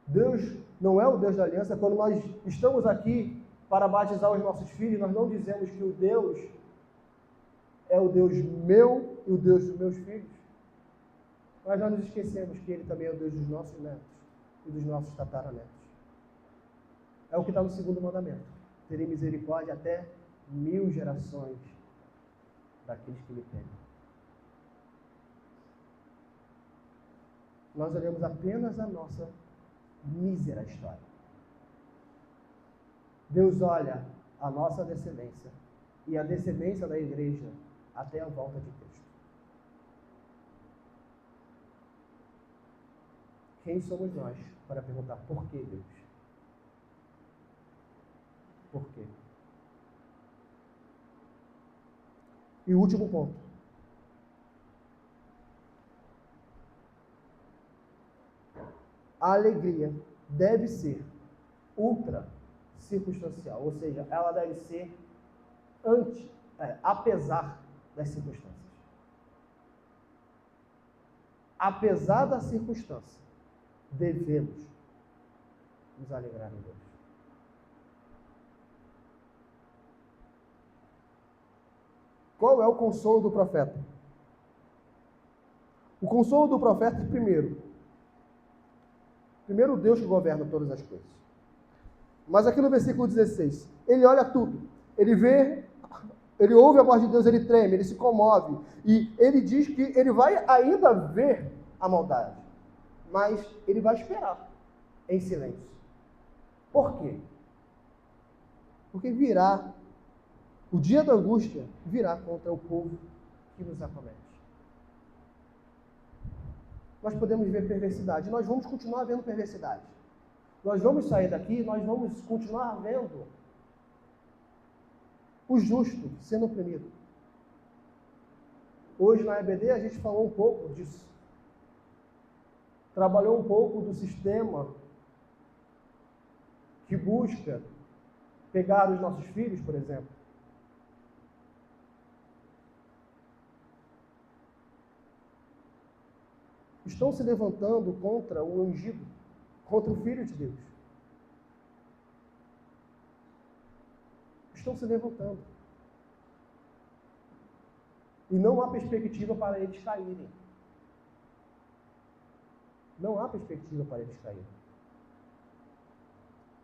Deus não é o Deus da aliança. Quando nós estamos aqui para batizar os nossos filhos, nós não dizemos que o Deus é o Deus meu e o Deus dos meus filhos. Mas nós nos esquecemos que Ele também é o Deus dos nossos netos e dos nossos tataranetos. É o que está no segundo mandamento. Terei misericórdia até 1000 gerações daqueles que me temem. Nós olhamos apenas a nossa mísera história. Deus olha a nossa descendência e a descendência da igreja até a volta de Cristo. Quem somos nós para perguntar por que Deus? Por quê? E o último ponto. A alegria deve ser ultra circunstancial, ou seja, ela deve ser apesar das circunstâncias. Apesar da circunstância, devemos nos alegrar em Deus. Qual é o consolo do profeta? O consolo do profeta é primeiro Deus que governa todas as coisas. Mas aqui no versículo 16, ele olha tudo. Ele vê, ele ouve a voz de Deus, ele treme, ele se comove. E ele diz que ele vai ainda ver a maldade. Mas ele vai esperar em silêncio. Por quê? Porque virá, o dia da angústia virá contra o povo que nos acomete. Nós podemos ver perversidade, nós vamos continuar vendo perversidade. Nós vamos sair daqui, nós vamos continuar vendo o justo sendo oprimido. Hoje na EBD a gente falou um pouco disso. Trabalhou um pouco do sistema que busca pegar os nossos filhos, por exemplo. Estão se levantando contra o ungido, contra o Filho de Deus. Estão se levantando. E não há perspectiva para eles caírem. Não há perspectiva para eles caírem.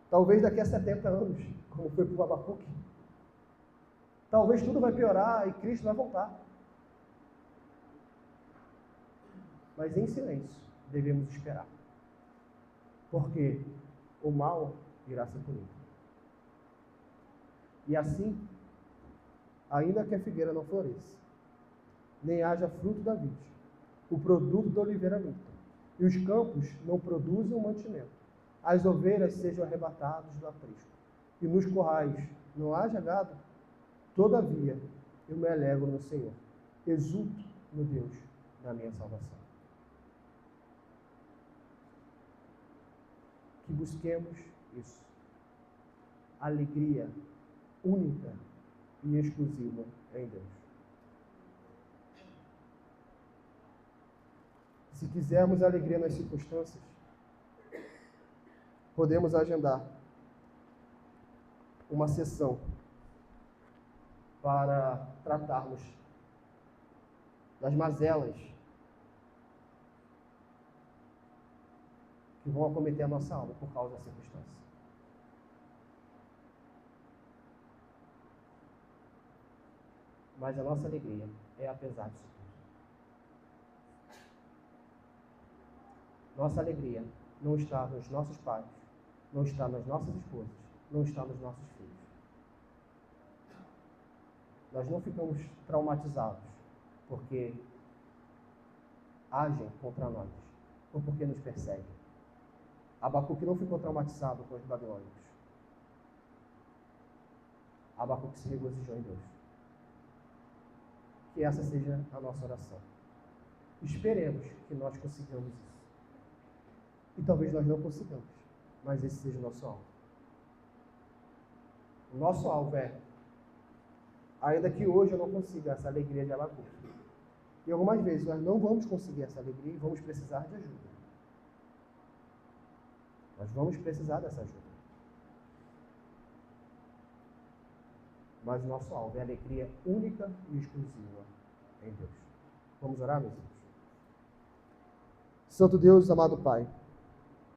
Talvez daqui a 70 anos, como foi para o Abacuque, talvez tudo vai piorar e Cristo vai voltar. Mas em silêncio devemos esperar. Porque o mal irá ser punido. E assim, ainda que a figueira não floresça, nem haja fruto da vide, o produto da oliveira minta, e os campos não produzam mantimento, as ovelhas sejam arrebatadas do aprisco, e nos corrais não haja gado, todavia eu me alegro no Senhor, exulto no Deus da minha salvação. Que busquemos isso. Alegria única e exclusiva em Deus. Se quisermos alegria nas circunstâncias, podemos agendar uma sessão para tratarmos das mazelas que vão acometer a nossa alma por causa da circunstância. Mas a nossa alegria é apesar disso tudo. Nossa alegria não está nos nossos pais, não está nas nossas esposas, não está nos nossos filhos. Nós não ficamos traumatizados porque agem contra nós ou porque nos perseguem. Abacuque não ficou traumatizado com os babilônicos. Abacuque se regozijou em Deus. Que essa seja a nossa oração. Esperemos que nós consigamos isso. E talvez nós não consigamos, mas esse seja o nosso alvo. O nosso alvo é, ainda que hoje eu não consiga essa alegria de Abacuque, e algumas vezes nós não vamos conseguir essa alegria e vamos precisar de ajuda. Nós vamos precisar dessa ajuda. Mas o nosso alvo é alegria única e exclusiva em Deus. Vamos orar, meus irmãos? Santo Deus, amado Pai,